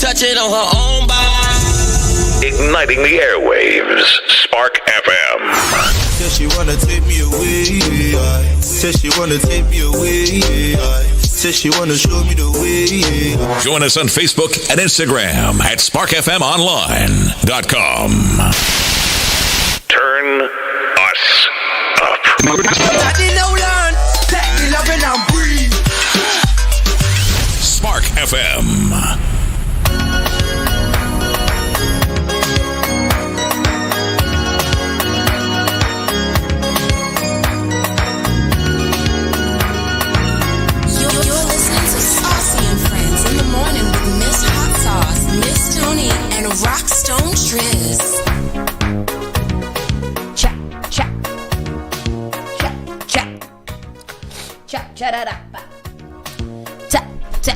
touch it on her own body. Igniting the airwaves, Spark FM. Said she wanna take me away. Said she wanna take me away. Said she wanna show me the way. Join us on Facebook and Instagram at sparkfmonline.com. Turn us up. Daddy now learn, take the loving and breathe. Spark FM. You're listening to Saucy and Friends in the morning with Miss Hot Sauce, Miss Tony, and Rockstone Triz. Cha cha cha cha cha cha da da ba cha cha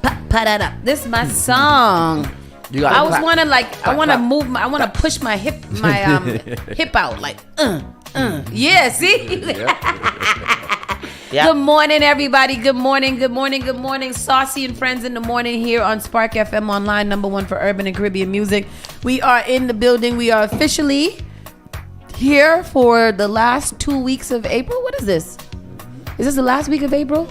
pa pa da da. This is my song. I was wanna I wanna move I wanna push my hip hip out like yeah, see. Yep. Good morning, everybody. Good morning, good morning, good morning. Saucy and Friends in the morning here on Spark FM Online, #1 for urban and Caribbean music. We are in the building. We are officially here for the last 2 weeks of April. What is this? Is this the last week of April?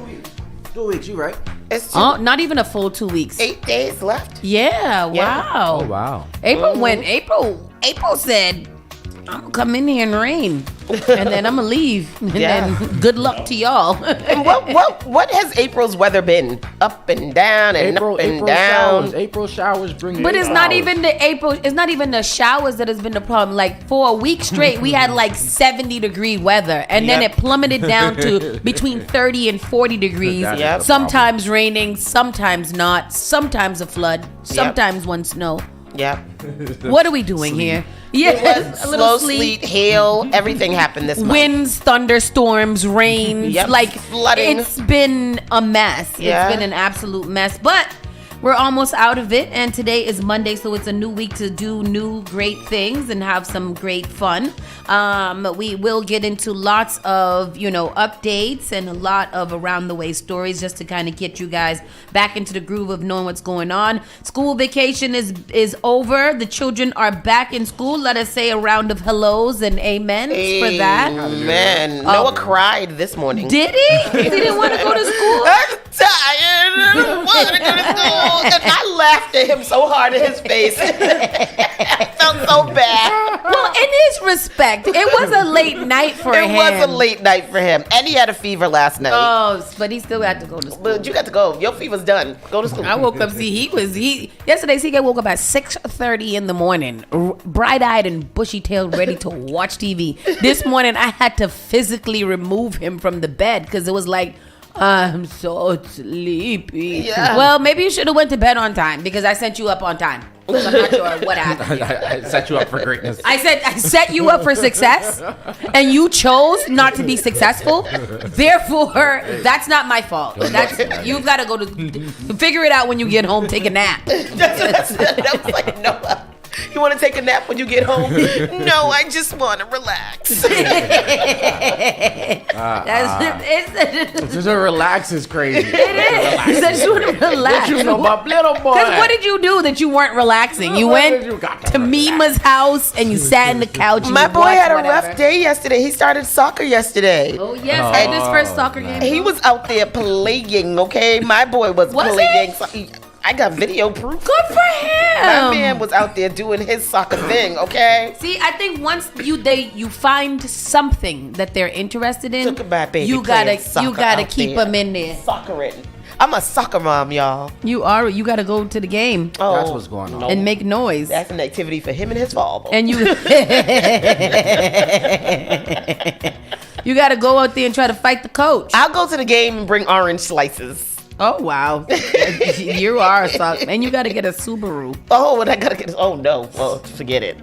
2 weeks, you right? It's Not even a full 2 weeks. 8 days left. Yeah, wow. Oh, wow. April said, I'm gonna come in here and rain, and then I'm gonna leave, and then good luck to y'all. And what has April's weather been? Up and down and up and down. April showers bring. But it's not even the April. It's not even the showers that has been the problem. Like for a week straight, we had like 70-degree weather, and then it plummeted down to between 30 and 40 degrees. Yep. Sometimes raining, sometimes not. Sometimes a flood. Sometimes one snow. Yep. What are we doing here? Yeah, It was a little slow sleet, hail, everything happened this month. Winds, thunderstorms, rains, Yep. like Flooding. It's been a mess. Yeah. It's been an absolute mess, but we're almost out of it, and today is Monday, so it's a new week to do new great things and have some great fun. We will get into lots of, updates and a lot of around the way stories just to kind of get you guys back into the groove of knowing what's going on. School vacation is over. The children are back in school. Let us say a round of hellos and amens for that. Amen. Noah cried this morning. Did he? He didn't want to go to school? I'm tired. I don't want to go to school. And I laughed at him so hard in his face. I felt so bad. Well, in his respect, it was a late night for him. It was a late night for him. And he had a fever last night. Oh, but he still had to go to school. But you got to go. Your fever's done. Go to school. I woke up, yesterday CK woke up at 6:30 in the morning, bright-eyed and bushy-tailed, ready to watch TV. This morning, I had to physically remove him from the bed because it was like, I'm so sleepy. Yeah. Well, maybe you should have went to bed on time because I sent you up on time. So I'm not sure what happened. I set you up for greatness. I set you up for success, and you chose not to be successful. Therefore, that's not my fault. You've got to go to figure it out when you get home. Take a nap. That was like, Noah, you want to take a nap when you get home? No, I just want to relax. Just a relax is crazy. It is. He said, I just want to relax. What you know about little boy? Because what did you do that you weren't relaxing? You went to Mima's house and you sat in the couch. And My you boy watched had a whatever. rough day yesterday. He started soccer yesterday. Oh, yes. And his first soccer game. He was out there playing, okay? My boy was playing. I got video proof. Good for him. My man was out there doing his soccer thing, okay? See, I think once you find something that they're interested in, Look at my baby you playing gotta soccer keep out them in there. Soccering. I'm a soccer mom, y'all. You gotta go to the game Oh, That's what's going on. and make noise. That's an activity for him and his father. And you you gotta go out there and try to fight the coach. I'll go to the game and bring orange slices. Oh wow, you are a suck, and you gotta get a Subaru. Oh, and I gotta get. Oh no, well, forget it.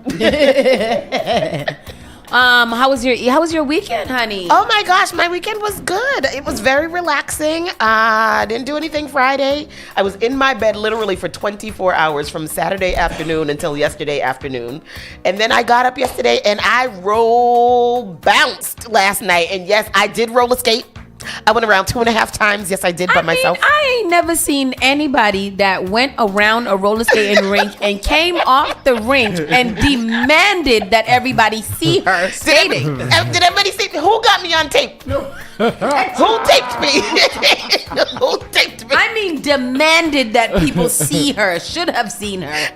How was your weekend, honey? Oh my gosh, my weekend was good. It was very relaxing. I didn't do anything Friday. I was in my bed literally for 24 hours from Saturday afternoon until yesterday afternoon. And then I got up yesterday and I bounced last night. And yes, I did roller skate. I went around 2.5 times. Yes, I did by myself. I ain't never seen anybody that went around a roller skating rink and came off the rink and demanded that everybody see her skating. Did everybody see? Who got me on tape? No. Who taped me? Who taped me? I mean, demanded that people see her. Should have seen her.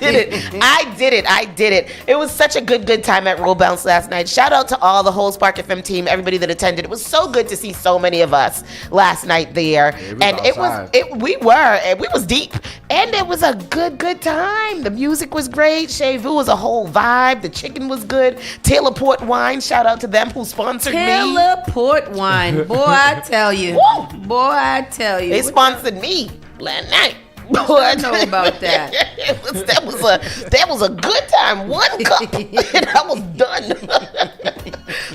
I did it. It was such a good time at Roll Bounce last night. Shout out to all the whole Spark FM team, everybody that attended. It was so good to see so many of us last night there. And we was deep. And it was a good time. The music was great. Chez Vu was a whole vibe. The chicken was good. Taylor Port Wine, shout out to them who sponsored me. Taylor Port Wine. Boy, I tell you. Woo! Boy, I tell you. They sponsored me last night. I know about that. that was a good time. 1 cup and I was done.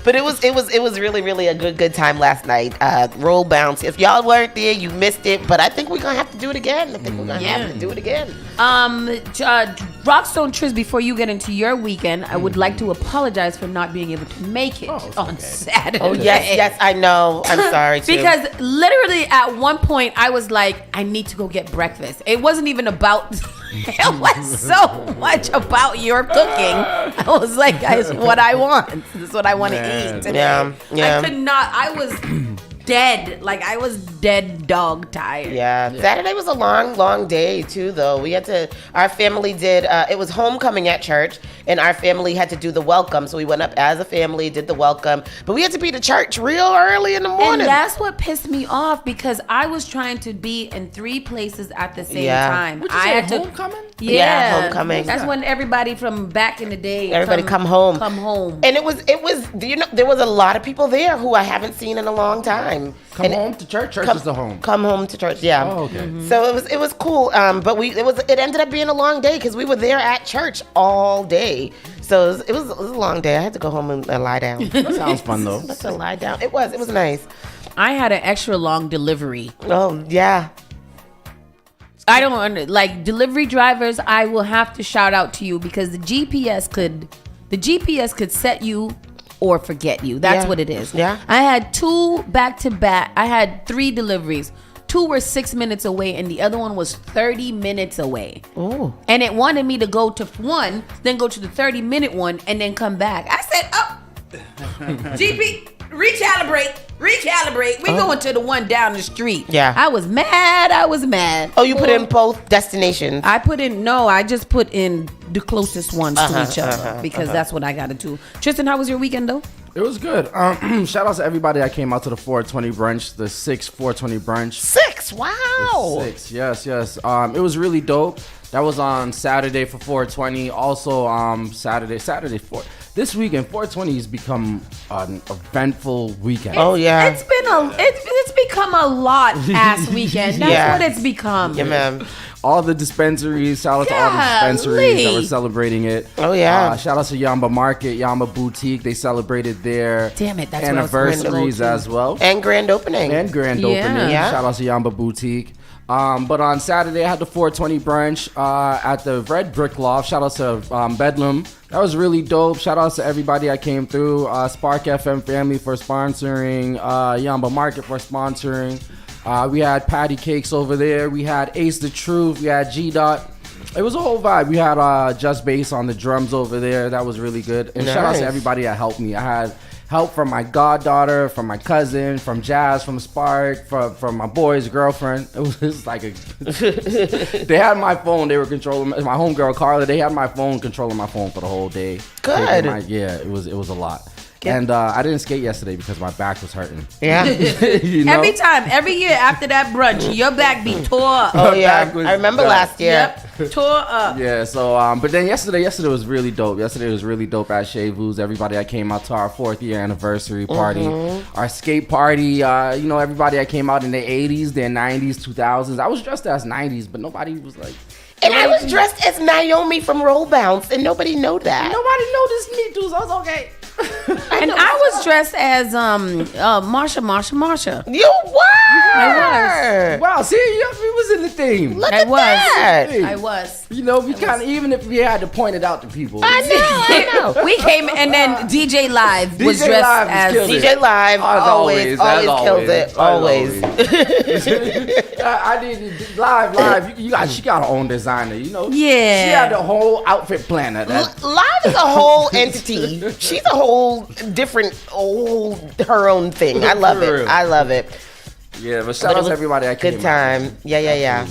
But it was really a good time last night. Roll Bounce. If y'all weren't there, you missed it. But I think we're gonna have to do it again. Have to do it again. Rockstone Triz, before you get into your weekend, I would like to apologize for not being able to make it on Saturday. Oh yes, I know. I'm sorry too. Because literally at one point I was like, I need to go get breakfast. It wasn't even about it was so much about your cooking. I was like, guys, what I want. This is what I want to eat today. Yeah. I could not. I was dead. Like, I was dead dog tired. Yeah. Saturday was a long day too, though. Our family did, it was homecoming at church, and our family had to do the welcome. So we went up as a family, did the welcome, but we had to be to church real early in the morning. And that's what pissed me off, because I was trying to be in 3 places at the same time. Would you say homecoming? Yeah, homecoming. That's when everybody from back in the day come home. And it was, there was a lot of people there who I haven't seen in a long time. Come home to church. Church is the home. Come home to church. Yeah. Oh, okay. Mm-hmm. So it was cool. But it ended up being a long day because we were there at church all day. So it was a long day. I had to go home and lie down. That sounds fun though. Just to lie down. It was nice. I had an extra long delivery. Oh yeah. I don't like delivery drivers. I will have to shout out to you, because the GPS could set you or forget you. That's what it is. Yeah. I had 2 back-to-back. I had 3 deliveries. 2 were 6 minutes away, and the other one was 30 minutes away. Oh. And it wanted me to go to one, then go to the 30-minute one, and then come back. I said, GP, recalibrate. We going to the one down the street. Yeah. I was mad. Oh, you put in both destinations? I just put in the closest ones to each other, because that's what I got to do. Tristan, how was your weekend, though? It was good. Shout out to everybody that came out to the 420 brunch, the 420 brunch. 6, wow. 6, yes. It was really dope. That was on Saturday for 420. Also, Saturday 4. This weekend, 420 has become an eventful weekend. Oh yeah, it's become a lot ass weekend. That's what it's become. Yeah, man. All the dispensaries, shout out to all the dispensaries that were celebrating it. Oh yeah. Shout out to Yamba Market, Yamba Boutique. They celebrated their anniversaries as well. And grand opening. Opening. Yeah. Shout out to Yamba Boutique. But on Saturday, I had the 420 brunch at the Red Brick Loft. Shout out to Bedlam. That was really dope. Shout out to everybody that came through. Spark FM family for sponsoring. Yamba Market for sponsoring. We had Patty Cakes over there. We had Ace the Truth. We had G Dot. It was a whole vibe. We had Just Bass on the drums over there. That was really good. And shout out to everybody that helped me. I had help from my goddaughter, from my cousin, from Jazz, from Spark, from my boy's girlfriend. It was like they had my phone. They were controlling my homegirl Carla. They had my phone, controlling my phone for the whole day. Good. It was a lot. And I didn't skate yesterday because my back was hurting. Yeah. You know? Every year after that brunch, your back be tore up. Oh yeah, I remember last year. Yep, tore up. Yeah. So, but then yesterday was really dope. Yesterday was really dope at Chez Vu's. Everybody that came out to our 4th year anniversary party, our skate party. Everybody that came out in their 80s, their 90s, 2000s. I was dressed as 90s, but nobody was like. And I was dressed as Naomi from Roll Bounce, and nobody know that. Nobody noticed me, dudes. I was okay. And I was dressed as Marsha. You were. I was. Wow, see, we was in the theme. Look I at was. that. Hey. I was. You know, we kind of, even if we had to point it out to people. I know. We came and then DJ Live was DJ dressed Live was as killed it. DJ Live As always kills it. As Always. I did live. She got her own designer. You know. Yeah. She had the whole outfit planner. Live is a whole entity. She's a whole different, her own thing. I love For it. real. I love it. Yeah, but But shout it out was to everybody that came. Good time. Yeah.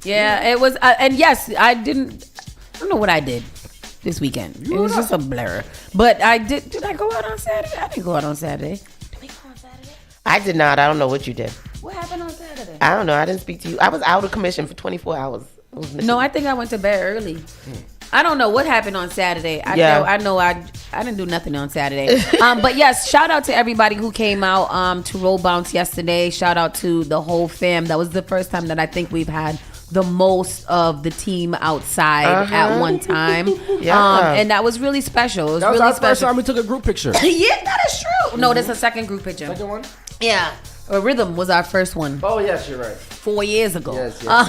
Yeah, it was, and yes, I don't know what I did this weekend. It was just a blur. But I did. Did I go out on Saturday? I didn't go out on Saturday. Did we go on Saturday? I did not. I don't know what you did. What happened on Saturday? I don't know. I didn't speak to you. I was out of commission for 24 hours. I was missing. No, I think I went to bed early. I don't know what happened on Saturday. I know I didn't do nothing on Saturday. But yes, shout out to everybody who came out to Roll Bounce yesterday. Shout out to the whole fam. That was the first time that I think we've had the most of the team outside at one time. Yeah. And that was really special. It was That was really our first special. time we took a group picture. Yeah, that is true. No, that's a second group picture. Second one? Yeah. Rhythm was our first one Oh yes, you're right. 4 years ago. Yes. Wow.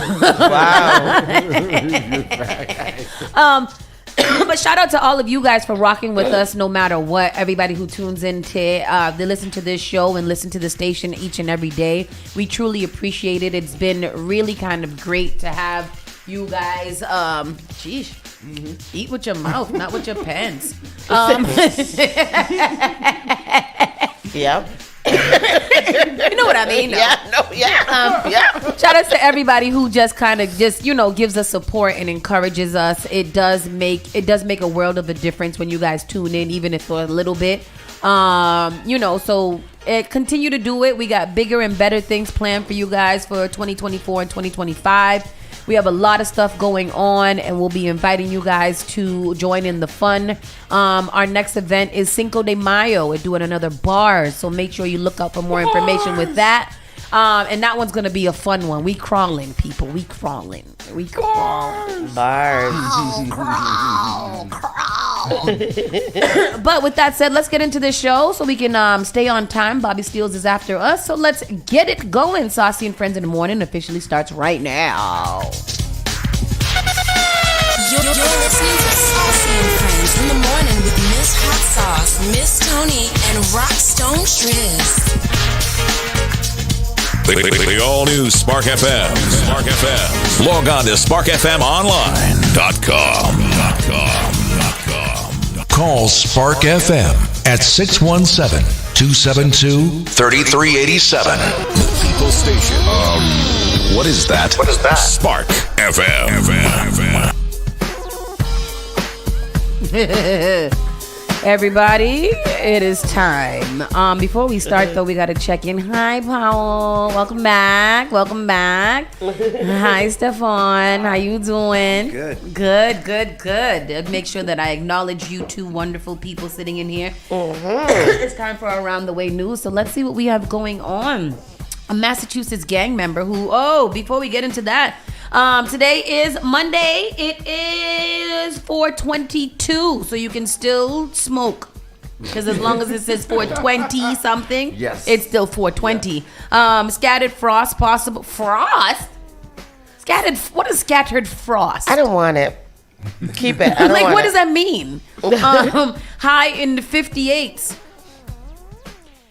But shout out to all of you guys for rocking with us no matter what. Everybody who tunes in to they listen to this show and listen to the station each and every day. We truly appreciate it. It's been really kind of great to have you guys eat with your mouth, not with your pants. Yep. You know what I mean? Shout out to everybody who just kind of gives us support and encourages us. It does make a world of a difference when you guys tune in, even if for a little bit. So continue to do it. We got bigger and better things planned for you guys for 2024 and 2025. We have a lot of stuff going on, and we'll be inviting you guys to join in the fun. Our next event is Cinco de Mayo. We're doing another bar, so make sure you look out for more information with that. And that one's going to be a fun one. We crawling, people. We crawling. Bars. But with that said, let's get into this show so we can stay on time. Bobby Steels is after us. So let's get it going. Saucy and Friends in the Morning officially starts right now. You're listening to Saucy and Friends in the Morning with Miss Hot Sauce, Miss Tony, and Rockstone Triz. The all-new Spark FM. Spark FM. Log on to sparkfmonline.com. Call Spark FM at 617-272-3387. People station. What is that? Spark FM. Everybody, it is time. Before we start, though, we got to check in. Hi, Powell. Welcome back. Hi, Stefan. How you doing? Good. Make sure that I acknowledge you two wonderful people sitting in here. It's time for Around the Way News. So let's see what we have going on. A Massachusetts gang member who, before we get into that, today is Monday. It is 4/22, so you can still smoke. Because as long as it says 420 something, yes, it's still 420. Scattered frost possible. Frost? Scattered. What is scattered frost? I don't want it. Keep it. I don't want what it. does that mean? High in the 58s.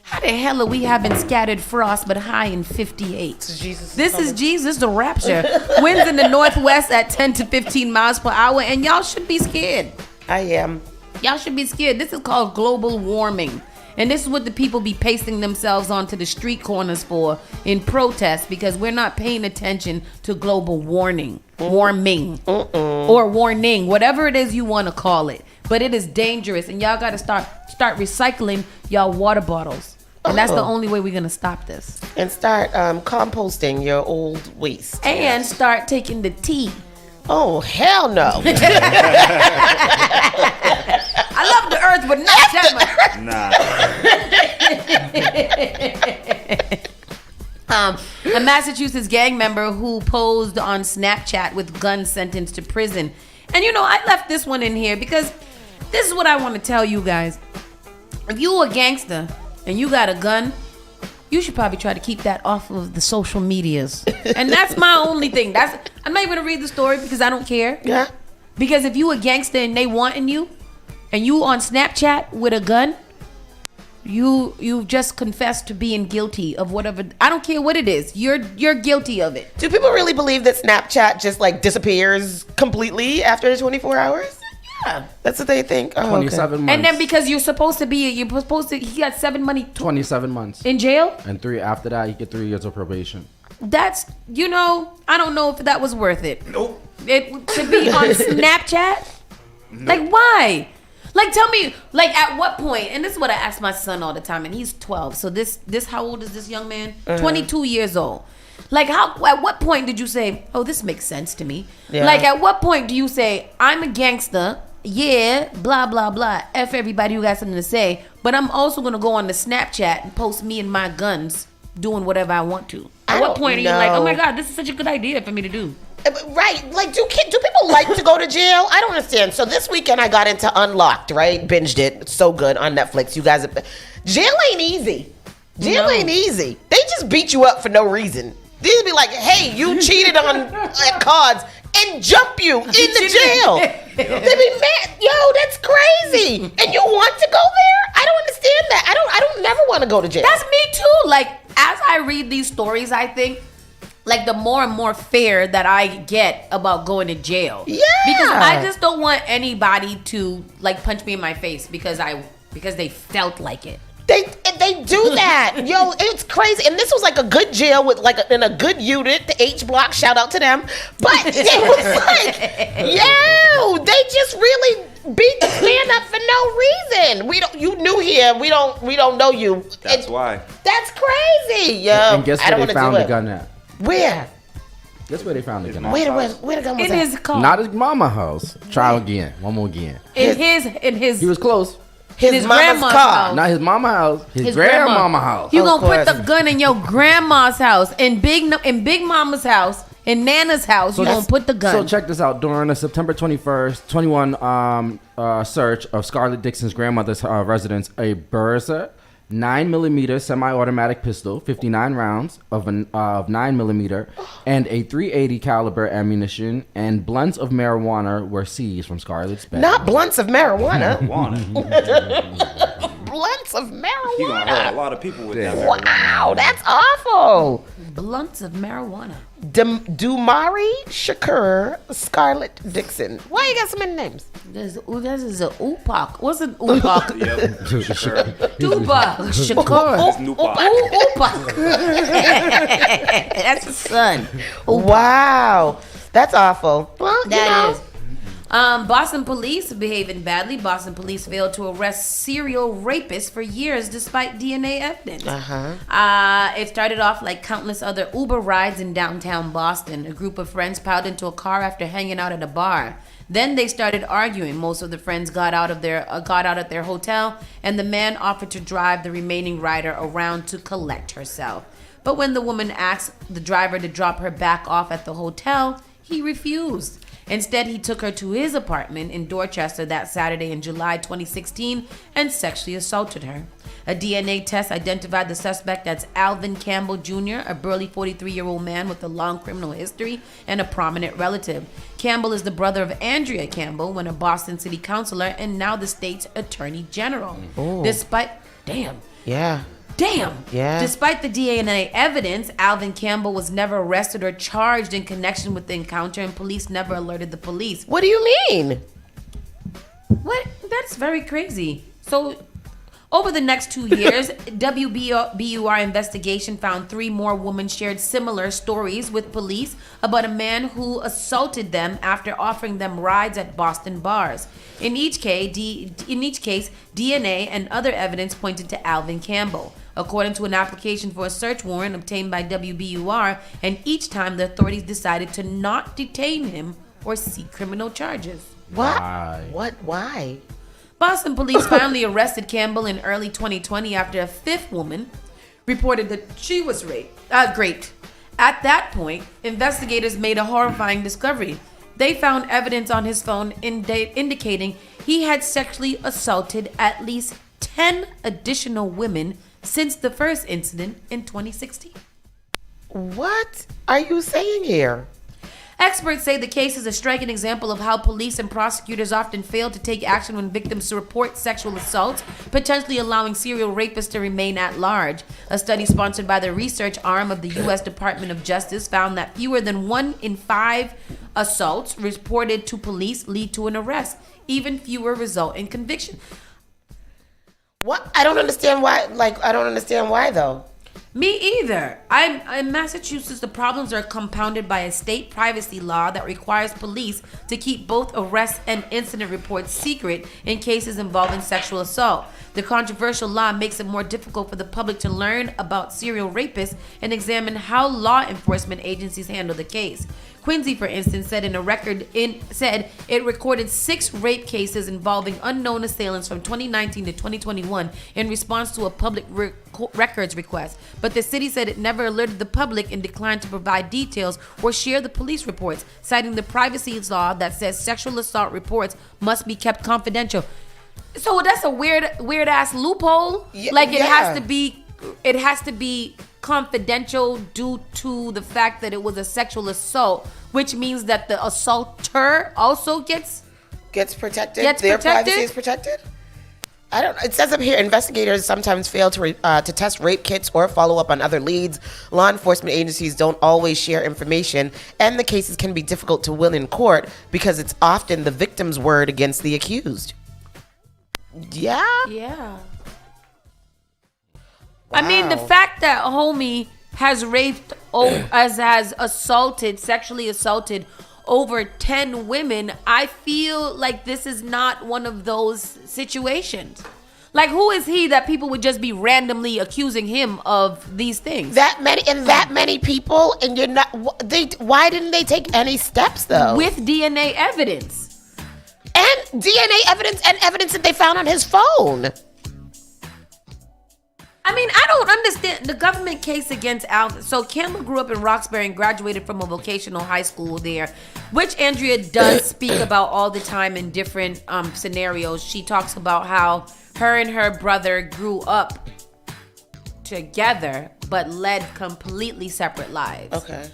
How the hell are we having scattered frost but high in 58? This is Jesus, the rapture. Winds in the northwest at 10 to 15 miles per hour, and y'all should be scared. I am. Y'all should be scared. This is called global warming. And this is what the people be pasting themselves onto the street corners for in protest, because we're not paying attention to global warming, or warning, whatever it is you want to call it. But it is dangerous, and y'all got to start recycling y'all water bottles. And that's the only way we're going to stop this. And start composting your old waste. And start taking the tea. Oh, hell no. I love the earth, but not that much. A Massachusetts gang member who posed on Snapchat with gun sentenced to prison. And I left this one in here because this is what I want to tell you guys. If you a gangster and you got a gun, you should probably try to keep that off of the social medias. And that's my only thing. I'm not even gonna read the story because I don't care. Yeah. Because if you a gangster and they wanting you, and you on Snapchat with a gun, you just confessed to being guilty of whatever. I don't care what it is. You're guilty of it. Do people really believe that Snapchat just like disappears completely after the 24 hours? Yeah, that's what they think. Oh, 27 months. And then because you're supposed to, he got 27 months in jail, and 3 after that. You get 3 years of probation. That's I don't know if that was worth it. Nope. To be on Snapchat, like why? Like, tell me, like, at what point, and this is what I ask my son all the time, and he's 12. So this how old is this young man? 22 years old. Like, at what point did you say, oh, this makes sense to me? Yeah. Like, at what point do you say, I'm a gangster, yeah, blah, blah, blah, F everybody who got something to say, but I'm also going to go on the Snapchat and post me and my guns doing whatever I want to? At what point are you like, oh, my God, this is such a good idea for me to do? Right, like do people like to go to jail? I don't understand. So this weekend I got into Unlocked, right? Binged it. It's so good on Netflix. You guys, jail ain't easy. Jail ain't easy. They just beat you up for no reason. These be like, hey, you cheated on cards and jump you in the jail. They be mad. Yo, that's crazy. And you want to go there? I don't understand that. I don't never want to go to jail. That's me too. Like, as I read these stories, I think, like, the more and more fear that I get about going to jail. Yeah. Because I just don't want anybody to, like, punch me in my face because they felt like it. They do that. Yo, it's crazy. And this was like a good jail with in a good unit, the H Block, shout out to them. But it was like, yo, they just really beat the stand up for no reason. You new here. We don't know you. That's why. That's crazy. Yo. And guess where they found the gun at? Where? Guess where they found the gun? Where the gun was in at? his car. Not his mama house. Try again. One more again. In his. He was close. His mama's car. House. Not his mama house. His grandmama house. You gonna put the gun in your grandma's house, in Big Mama's house, in Nana's house. You gonna put the gun. So check this out. During a September 21st, 21 search of Scarlett Dixon's grandmother's residence, a Berza 9mm semi-automatic pistol, 59 rounds of 9mm, and a .380 caliber ammunition and blunts of marijuana were seized from Scarlett's bed. Not blunts of marijuana. Marijuana. Blunts of marijuana. You gonna hurt a lot of people with that. Wow, that's awful. Blunts of marijuana. Dumari Shakur Scarlett Dixon. Why you got so many names? This is a Upac. What's an Upac? Tupac. Shakur. Upac. That's the son. Wow, that's awful. Well, that is. Boston police behaving badly. Boston police failed to arrest serial rapists for years despite DNA evidence. It started off like countless other Uber rides in downtown Boston. A group of friends piled into a car after hanging out at a bar. Then they started arguing. Most of the friends got out at their hotel, and the man offered to drive the remaining rider around to collect herself. But when the woman asked the driver to drop her back off at the hotel, he refused. Instead, he took her to his apartment in Dorchester that Saturday in July 2016 and sexually assaulted her. A DNA test identified the suspect as Alvin Campbell Jr., a burly 43-year-old man with a long criminal history and a prominent relative. Campbell is the brother of Andrea Campbell, when a Boston city councilor and now the state's attorney general. Ooh. Despite the DNA evidence, Alvin Campbell was never arrested or charged in connection with the encounter, and police never alerted the police. What do you mean? What? That's very crazy. So, over the next 2 years, WBUR investigation found 3 more women shared similar stories with police about a man who assaulted them after offering them rides at Boston bars. In each case, DNA and other evidence pointed to Alvin Campbell. According to an application for a search warrant obtained by WBUR, and each time the authorities decided to not detain him or seek criminal charges. Why? Why? Boston police finally arrested Campbell in early 2020 after a 5th woman reported that she was raped. At that point, investigators made a horrifying discovery. They found evidence on his phone indicating he had sexually assaulted at least 10 additional women since the first incident in 2016. What are you saying here? Experts say the case is a striking example of how police and prosecutors often fail to take action when victims report sexual assaults, potentially allowing serial rapists to remain at large. A study sponsored by the research arm of the U.S. Department of Justice found that fewer than 1 in 5 assaults reported to police lead to an arrest. Even fewer result in conviction. What? I don't understand why. I don't understand why, though. Me either. In Massachusetts, the problems are compounded by a state privacy law that requires police to keep both arrests and incident reports secret in cases involving sexual assault. The controversial law makes it more difficult for the public to learn about serial rapists and examine how law enforcement agencies handle the case. Quincy, for instance, said it recorded 6 rape cases involving unknown assailants from 2019 to 2021 in response to a public records request. But the city said it never alerted the public and declined to provide details or share the police reports, citing the privacy law that says sexual assault reports must be kept confidential. So that's a weird ass loophole. It has to be confidential due to the fact that it was a sexual assault, which means that the assaulter also gets protected. Their privacy is protected. I don't. It says up here, investigators sometimes fail to test rape kits or follow up on other leads. Law enforcement agencies don't always share information, and the cases can be difficult to win in court because it's often the victim's word against the accused. Yeah. Yeah. Wow. I mean, the fact that homie has raped, has sexually assaulted over 10 women, I feel like this is not one of those situations. Like, who is he that people would just be randomly accusing him of these things? That many people, and you're not. Why didn't they take any steps though? With DNA evidence. And DNA evidence and evidence that they found on his phone. I mean, I don't understand the government case against Alvin. So Campbell grew up in Roxbury and graduated from a vocational high school there, which Andrea does speak about all the time in different scenarios. She talks about how her and her brother grew up together, but led completely separate lives. Okay.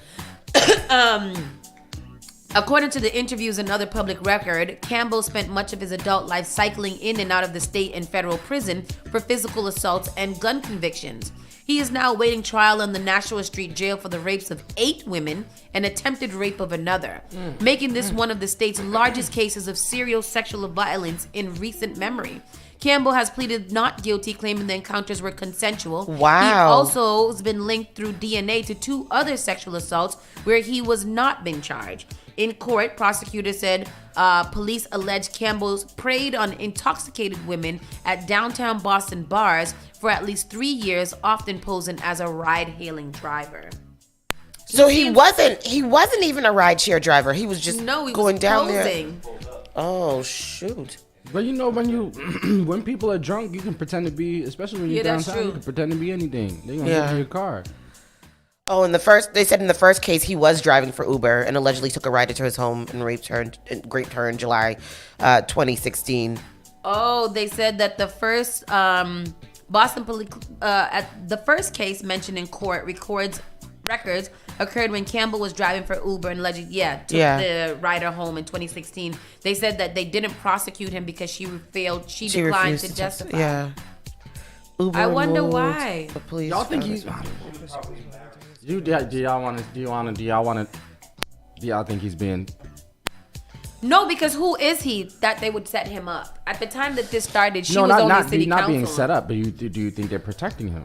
According to the interviews and other public record, Campbell spent much of his adult life cycling in and out of the state and federal prison for physical assaults and gun convictions. He is now awaiting trial in the Nashua Street Jail for the rapes of 8 women and attempted rape of another, making this one of the state's largest cases of serial sexual violence in recent memory. Campbell has pleaded not guilty, claiming the encounters were consensual. Wow. He also has been linked through DNA to 2 other sexual assaults where he was not being charged. In court, prosecutors said police alleged Campbell's preyed on intoxicated women at downtown Boston bars for at least 3 years, often posing as a ride-hailing driver. So he wasn't even a rideshare driver. He was just going down posing. there. Oh shoot. But you know, when people are drunk, you can pretend to be, especially when you're downtown, you can pretend to be anything. They're gonna get in your car. Oh, they said in the first case he was driving for Uber and allegedly took a ride to his home and raped her in July 2016. Oh, they said that the first Boston police at the first case mentioned in court records occurred when Campbell was driving for Uber and allegedly took the rider home in 2016. They said that they didn't prosecute him because she declined to justify. Yeah. Uber I wonder why. Y'all think he's? Do y'all think he's being? No, because who is he that they would set him up? At the time that this started, she was only city council. Not being set up, but do you think they're protecting him?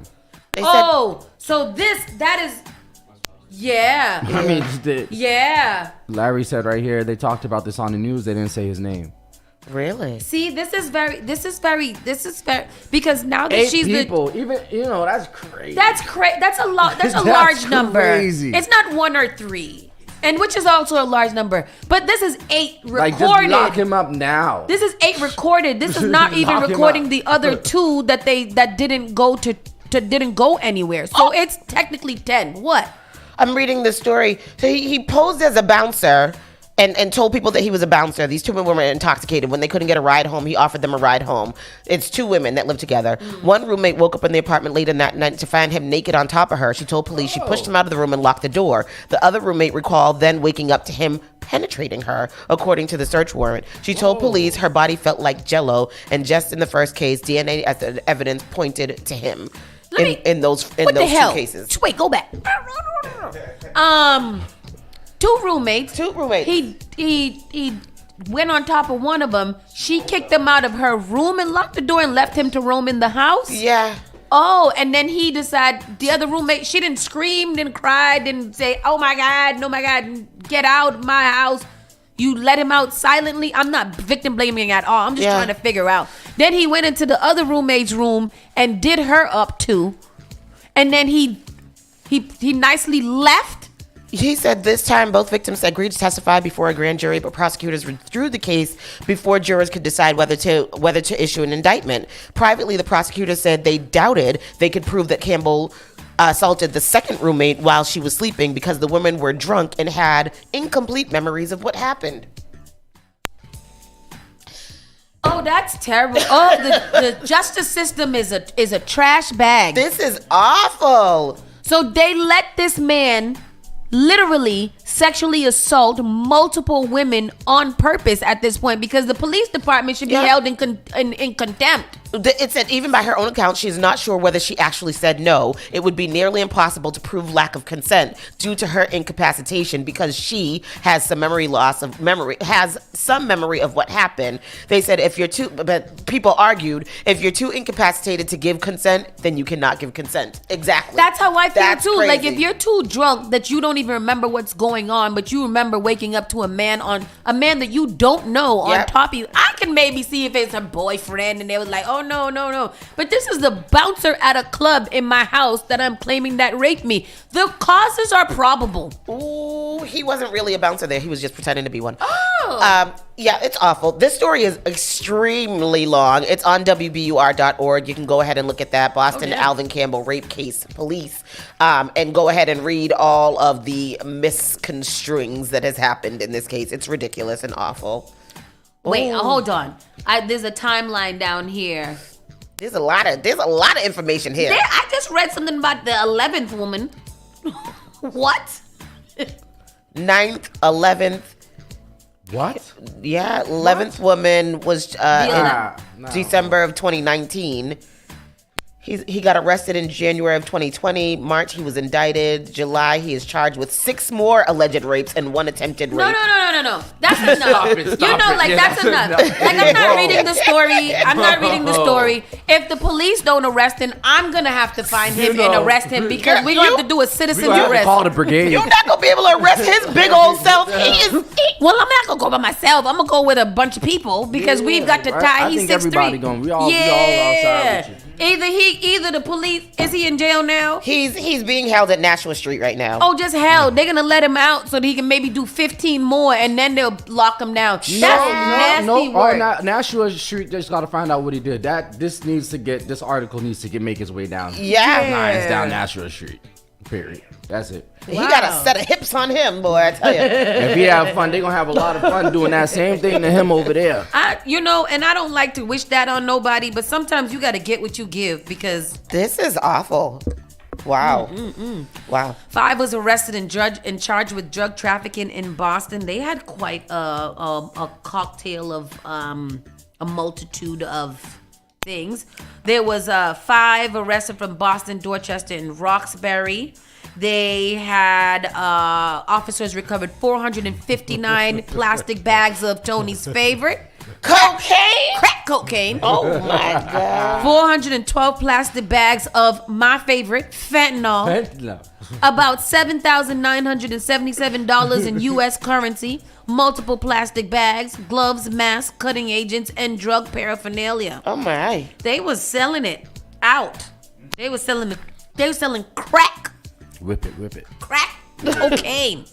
So that is. Yeah. I mean, yeah. Larry said right here, they talked about this on the news. They didn't say his name. Really? See, this is very because now that 8 she's people, that's crazy. That's a lot. That's a large number. Crazy. It's not 1 or 3, and which is also a large number. But this is 8 recorded. Like, just lock him up now. This is 8 recorded. This is not even recording the other 2 that didn't go anywhere. So it's technically 10. What? I'm reading the story. So he posed as a bouncer and told people that he was a bouncer. These two women were intoxicated. When they couldn't get a ride home, he offered them a ride home. It's two women that live together. One roommate woke up in the apartment late in that night to find him naked on top of her. She told police she pushed him out of the room and locked the door. The other roommate recalled then waking up to him penetrating her, according to the search warrant. She told police her body felt like Jell-O, and just in the first case, DNA evidence pointed to him in those two cases. Wait, go back. Two roommates. He went on top of one of them. She kicked him out of her room and locked the door and left him to roam in the house. Yeah. Oh, and then he decided, the other roommate, she didn't scream, didn't cry, didn't say, oh my God, get out of my house. You let him out silently. I'm not victim blaming at all. I'm just trying to figure out. Then he went into the other roommate's room and did her up too. And then he nicely left. He said this time both victims agreed to testify before a grand jury, but prosecutors withdrew the case before jurors could decide whether to issue an indictment. Privately, the prosecutor said they doubted they could prove that Campbell assaulted the second roommate while she was sleeping because the women were drunk and had incomplete memories of what happened. Oh, that's terrible. Oh, the justice system is a trash bag. This is awful. So they let this man literally sexually assault multiple women on purpose at this point, because the police department should be held in contempt. It said even by her own account, she's not sure whether she actually said no. It would be nearly impossible to prove lack of consent due to her incapacitation because she has some memory of what happened. They said but people argued, if you're too incapacitated to give consent, then you cannot give consent. Exactly. That's how I feel too. Crazy. Like if you're too drunk that you don't even remember what's going on, but you remember waking up to a man that you don't know on top of you. I can maybe see if it's her boyfriend and they was like, oh no. But this is the bouncer at a club in my house that I'm claiming that raped me. The causes are probable. Ooh, he wasn't really a bouncer there. He was just pretending to be one. Oh. Yeah, it's awful. This story is extremely long. It's on WBUR.org. You can go ahead and look at that. Boston Alvin Campbell rape case police. And go ahead and read all of the misconstruings that has happened in this case. It's ridiculous and awful. Wait, hold on. There's a timeline down here. There's a lot of information here. I just read something about the 11th woman. What? 9th, 11th. What? Yeah, 11th woman was in December of 2019. He got arrested in January of 2020. March, he was indicted. July, he is charged with 6 more alleged rapes and 1 attempted rape. No. That's enough. That's enough. Like, I'm not reading the story. If the police don't arrest him, I'm going to have to find him and arrest him because we're going to have to do a citizen's arrest. Call the brigade. You're not going to be able to arrest his big old self. Well, I'm not going to go by myself. I'm going to go with a bunch of people because we've got to tie. He's 6'3". Everybody going. We all outside with you. Either the police, is he in jail now? He's being held at Nashua Street right now. Oh, just hell. They're going to let him out so that he can maybe do 15 more and then they'll lock him down. That's nasty work. Nashua Street just got to find out what he did. This article needs to make its way down. Yeah. It's down Nashua Street. Period. That's it. He got a set of hips on him, boy, I tell you. If he have fun, they're going to have a lot of fun doing that same thing to him over there. And I don't like to wish that on nobody, but sometimes you got to get what you give because... This is awful. Wow. Wow. 5 was arrested and charged with drug trafficking in Boston. They had quite a cocktail of a multitude of things. There was 5 arrested from Boston, Dorchester, and Roxbury. They had officers recovered 459 plastic bags of Tony's favorite. Cocaine? Crack cocaine. Oh my God. 412 plastic bags of my favorite, fentanyl. About $7,977 in U.S. currency. Multiple plastic bags, gloves, masks, cutting agents, and drug paraphernalia. Oh my. They was selling it out. They were selling crack. Whip it. Crack cocaine.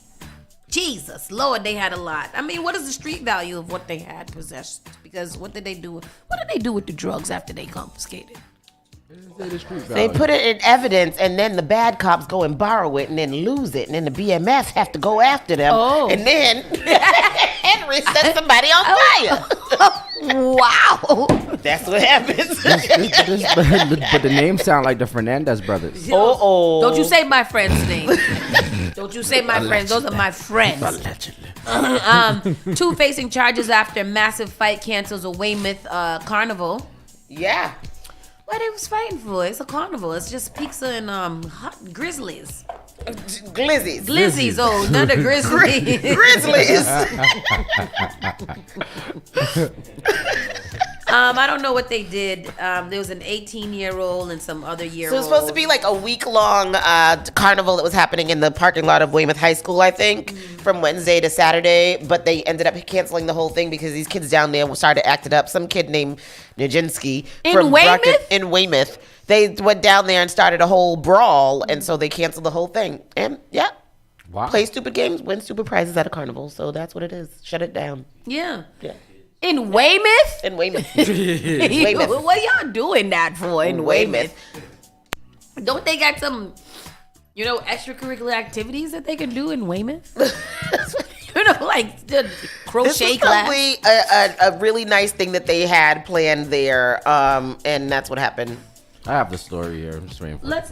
Jesus Lord, they had a lot. I mean, what is the street value of what they had possessed? Because what did they do? What did they do with the drugs after they confiscated? They put it in evidence, and then the bad cops go and borrow it, and then lose it, and then the BMF have to go after them, and then Henry set somebody on fire. Wow. That's what happens. But the names sound like the Fernandez brothers. Don't you say my friend's name. Don't you say my friends. Those are my friends. Two facing charges after massive fight cancels a Weymouth carnival. Yeah. What they was fighting for? It's a carnival. It's just pizza and hot grizzlies. Glizzies. Oh, not a grizzly. Grizzlies. I don't know what they did. There was an 18-year-old and some other year-old. So it was supposed to be like a week-long carnival that was happening in the parking lot of Weymouth High School, I think, from Wednesday to Saturday. But they ended up canceling the whole thing because these kids down there started to act it up. Some kid named Nijinsky in Weymouth? In Weymouth. They went down there and started a whole brawl, and so they canceled the whole thing. And, yeah. Wow. Play stupid games, win stupid prizes at a carnival. So that's what it is. Shut it down. Yeah. Yeah. In Weymouth? In Weymouth. Weymouth. What y'all doing that for in Weymouth? Don't they got some, extracurricular activities that they can do in Weymouth? Like the crochet class. This was probably a really nice thing that they had planned there, and that's what happened. I have the story here. I'm just waiting for Let's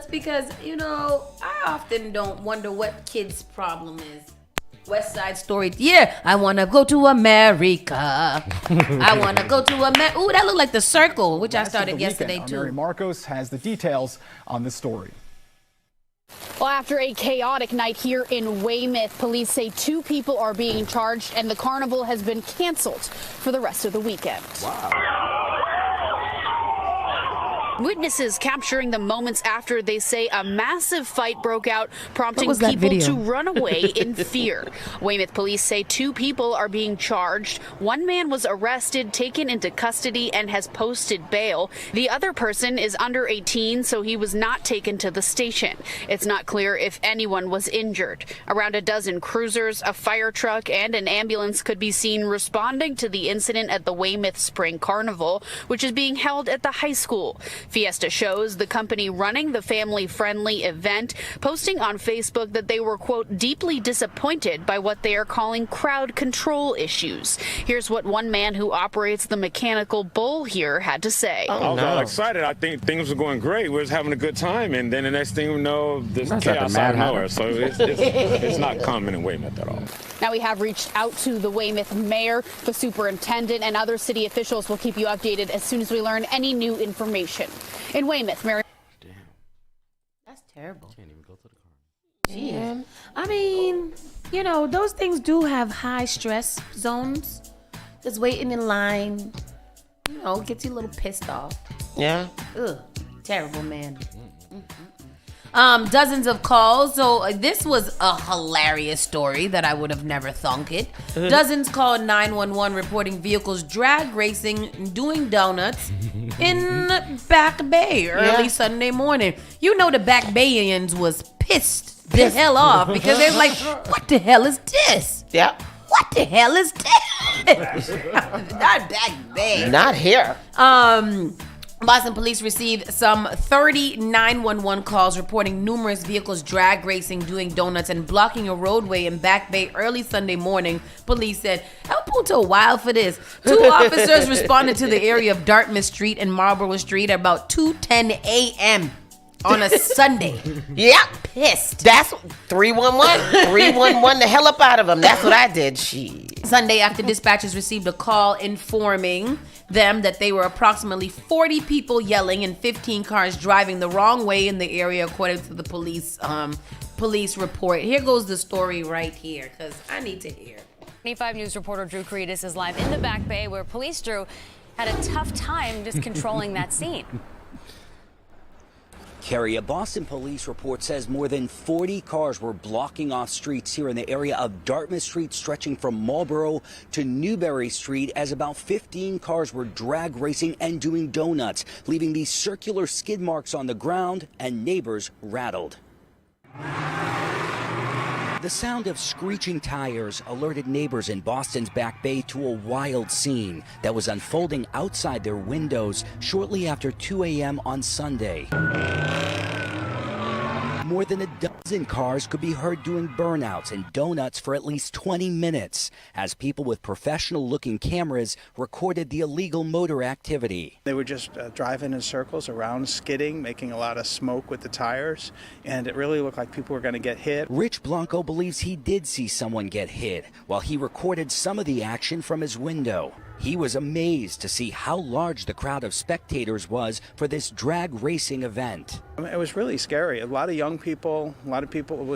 because I often don't wonder what kids' problem is. West Side Story. Yeah, I want to go to America. I want to go to America. Ooh, that looked like The Circle, which I started yesterday, too. Mary Marcos has the details on the story. Well, after a chaotic night here in Weymouth, police say 2 people are being charged and the carnival has been canceled for the rest of the weekend. Wow. Witnesses capturing the moments after they say a massive fight broke out, prompting people to run away in fear. Weymouth police say 2 people are being charged. One man was arrested, taken into custody, and has posted bail. The other person is under 18, so he was not taken to the station. It's not clear if anyone was injured. Around a dozen cruisers, a fire truck, and an ambulance could be seen responding to the incident at the Weymouth Spring Carnival, which is being held at the high school. Fiesta shows, the company running the family-friendly event, posting on Facebook that they were, quote, deeply disappointed by what they are calling crowd control issues. Here's what one man who operates the mechanical bull here had to say. I was all excited. I think things were going great. We was having a good time, and then the next thing we know, there's chaos out of nowhere. So it's not common in Weymouth at all. Now we have reached out to the Weymouth mayor, the superintendent, and other city officials. We'll keep you updated as soon as we learn any new information. In Weymouth, Mary. Damn. That's terrible. Can't even go to the car. Yeah. I mean, those things do have high stress zones. Just waiting in line, gets you a little pissed off. Yeah. Ugh. Terrible, man. Dozens of calls. So this was a hilarious story that I would have never thunk it. Dozens called 911 reporting vehicles drag racing, doing donuts in Back Bay early Sunday morning. The Back Bayans was pissed the hell off because they're like, what the hell is this? Yeah. What the hell is this? Not Back Bay. Not here. Boston police received some 30 911 calls reporting numerous vehicles drag racing, doing donuts, and blocking a roadway in Back Bay early Sunday morning. Police said, El Punto wild for this. 2 officers responded to the area of Dartmouth Street and Marlborough Street at about 2:10 a.m. on a Sunday. Yeah. Pissed. That's 311. 311 the hell up out of them. That's what I did. Sunday after dispatchers received a call informing them that they were approximately 40 people yelling and 15 cars driving the wrong way in the area, according to the police report. Here goes the story right here, because I need to hear. 25 News reporter Drew Caritas is live in the Back Bay, where police, Drew, had a tough time just controlling that scene. Carrie, a Boston police report says more than 40 cars were blocking off streets here in the area of Dartmouth Street, stretching from Marlborough to Newberry Street, as about 15 cars were drag racing and doing donuts, leaving these circular skid marks on the ground and neighbors rattled. The The sound of screeching tires alerted neighbors in Boston's Back Bay to a wild scene that was unfolding outside their windows shortly after 2 a.m. on Sunday. More than a dozen cars could be heard doing burnouts and donuts for at least 20 minutes as people with professional-looking cameras recorded the illegal motor activity. They were just driving in circles around, skidding, making a lot of smoke with the tires, and it really looked like people were going to get hit. Rich Blanco believes he did see someone get hit while he recorded some of the action from his window. He was amazed to see how large the crowd of spectators was for this drag racing event. It was really scary. A lot of young people,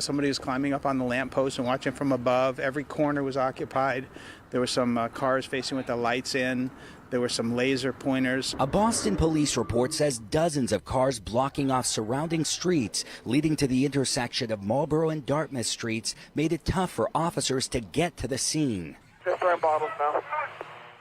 somebody was climbing up on the lamppost and watching from above. Every corner was occupied. There were some cars facing with the lights in. There were some laser pointers. A Boston police report says dozens of cars blocking off surrounding streets leading to the intersection of Marlborough and Dartmouth streets made it tough for officers to get to the scene. Just throwing bottles now.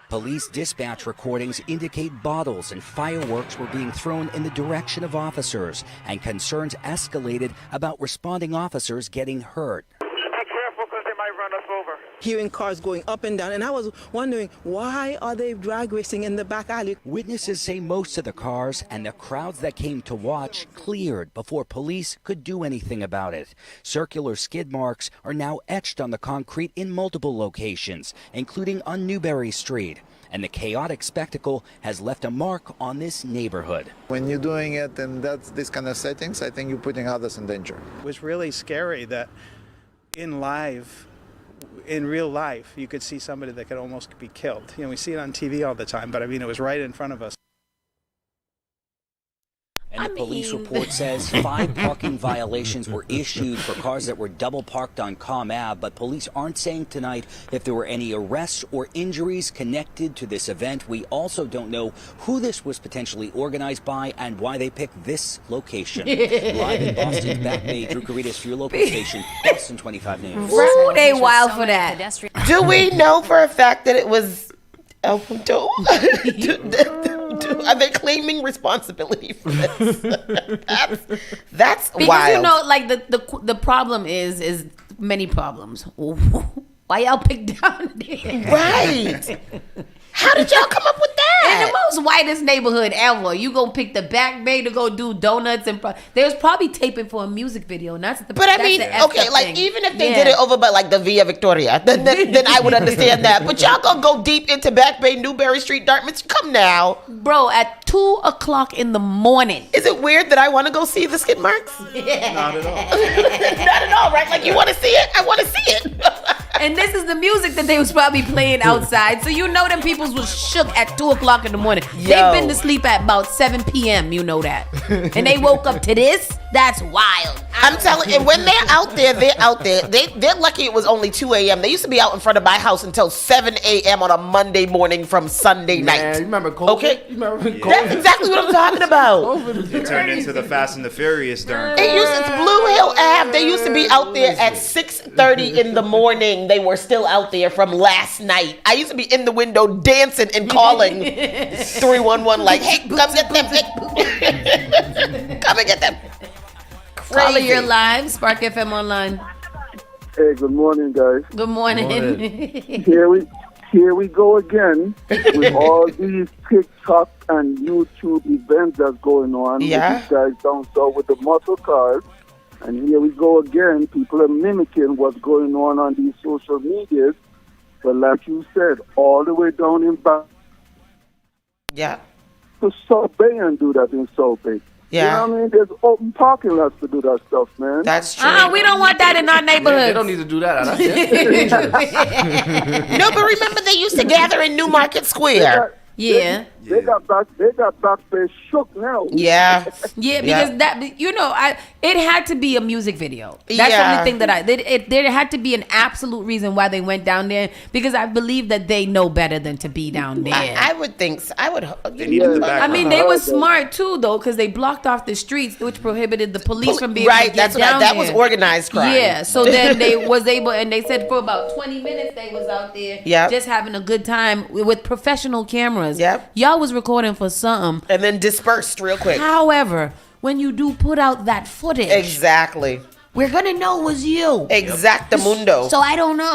Police dispatch recordings indicate bottles and fireworks were being thrown in the direction of officers, and concerns escalated about responding officers getting hurt. Be careful because they might run us over. Hearing cars going up and down, and I was wondering, why are they drag racing in the back alley? Witnesses say most of the cars and the crowds that came to watch cleared before police could do anything about it. Circular skid marks are now etched on the concrete in multiple locations, including on Newbury Street. And the chaotic spectacle has left a mark on this neighborhood. When you're doing it in this kind of settings, I think you're putting others in danger. It was really scary that in real life, you could see somebody that could almost be killed. You know, we see it on TV all the time, but I mean, it was right in front of us. And the police report says 5 parking violations were issued for cars that were double parked on Comm Ave, but police aren't saying tonight if there were any arrests or injuries connected to this event. We also don't know who this was potentially organized by and why they picked this location. Live in Boston's Back Bay, Drew Caritas for your local station, Boston 25 News. Ooh, they wild for that. Do we know for a fact that it was Elfonto? Are they claiming responsibility for this? That's because wild. You know, like the problem is many problems. Why y'all pick down there? Right. How did y'all come up with that? In the most whitest neighborhood ever, you gonna pick the Back Bay to go do donuts and there's probably taping for a music video, and that's the. But I mean, okay, like even if they did it over by like the Via Victoria, then I would understand that. But y'all gonna go deep into Back Bay, Newbury Street, Dartmouth? Come now, bro. At 2:00 in the morning. Is it weird that I want to go see the skid marks? Yeah. Not at all. Not at all, right? Like you want to see it? I want to see it. And this is the music that they was probably playing outside. So you know them peoples was shook at 2:00 in the morning. They've been to sleep at about 7 p.m. You know that. And they woke up to this? That's wild. I'm telling you, when they're out there, they're out there. They're lucky it was only 2 a.m. They used to be out in front of my house until 7 a.m. on a Monday morning from Sunday night. You remember COVID? Okay. COVID? That's exactly what I'm talking about. It turned into the Fast and the Furious during It's Blue Hill Ave. They used to be out there at 6:30 in the morning. They were still out there from last night. I used to be in the window dancing and calling 311 like, hey, come get them. Hey. Come and get them. Caller, you're live. Spark FM Online. Hey, good morning, guys. Good morning. Here we go again with all these TikTok and YouTube events that's going on. Yeah. With these guys down south with the muscle cars. And here we go again. People are mimicking what's going on these social medias. But like you said, all the way down in back. Yeah. To South Bay and do that in South Bay. Yeah. You know what I mean? There's open parking lots to do that stuff, man. That's true. We don't want that in our neighborhood. They don't need to do that. No, but remember they used to gather in Newmarket Square. They got back there shook now. Yeah. Yeah, because that, you know, it had to be a music video. That's the only thing that there had to be an absolute reason why they went down there, because I believe that they know better than to be down there. I would think so. I would. They needed the background. I mean, they were smart too, though, because they blocked off the streets, which prohibited the police from being able to get down that there. was organized crime. Yeah, so then they was able, and they said for about 20 minutes they was out there just having a good time with professional cameras. Yep. Y'all was recording for something. And then dispersed real quick. However, when you do put out that footage. Exactly. we're gonna know it was you. Exactamundo. So I don't know.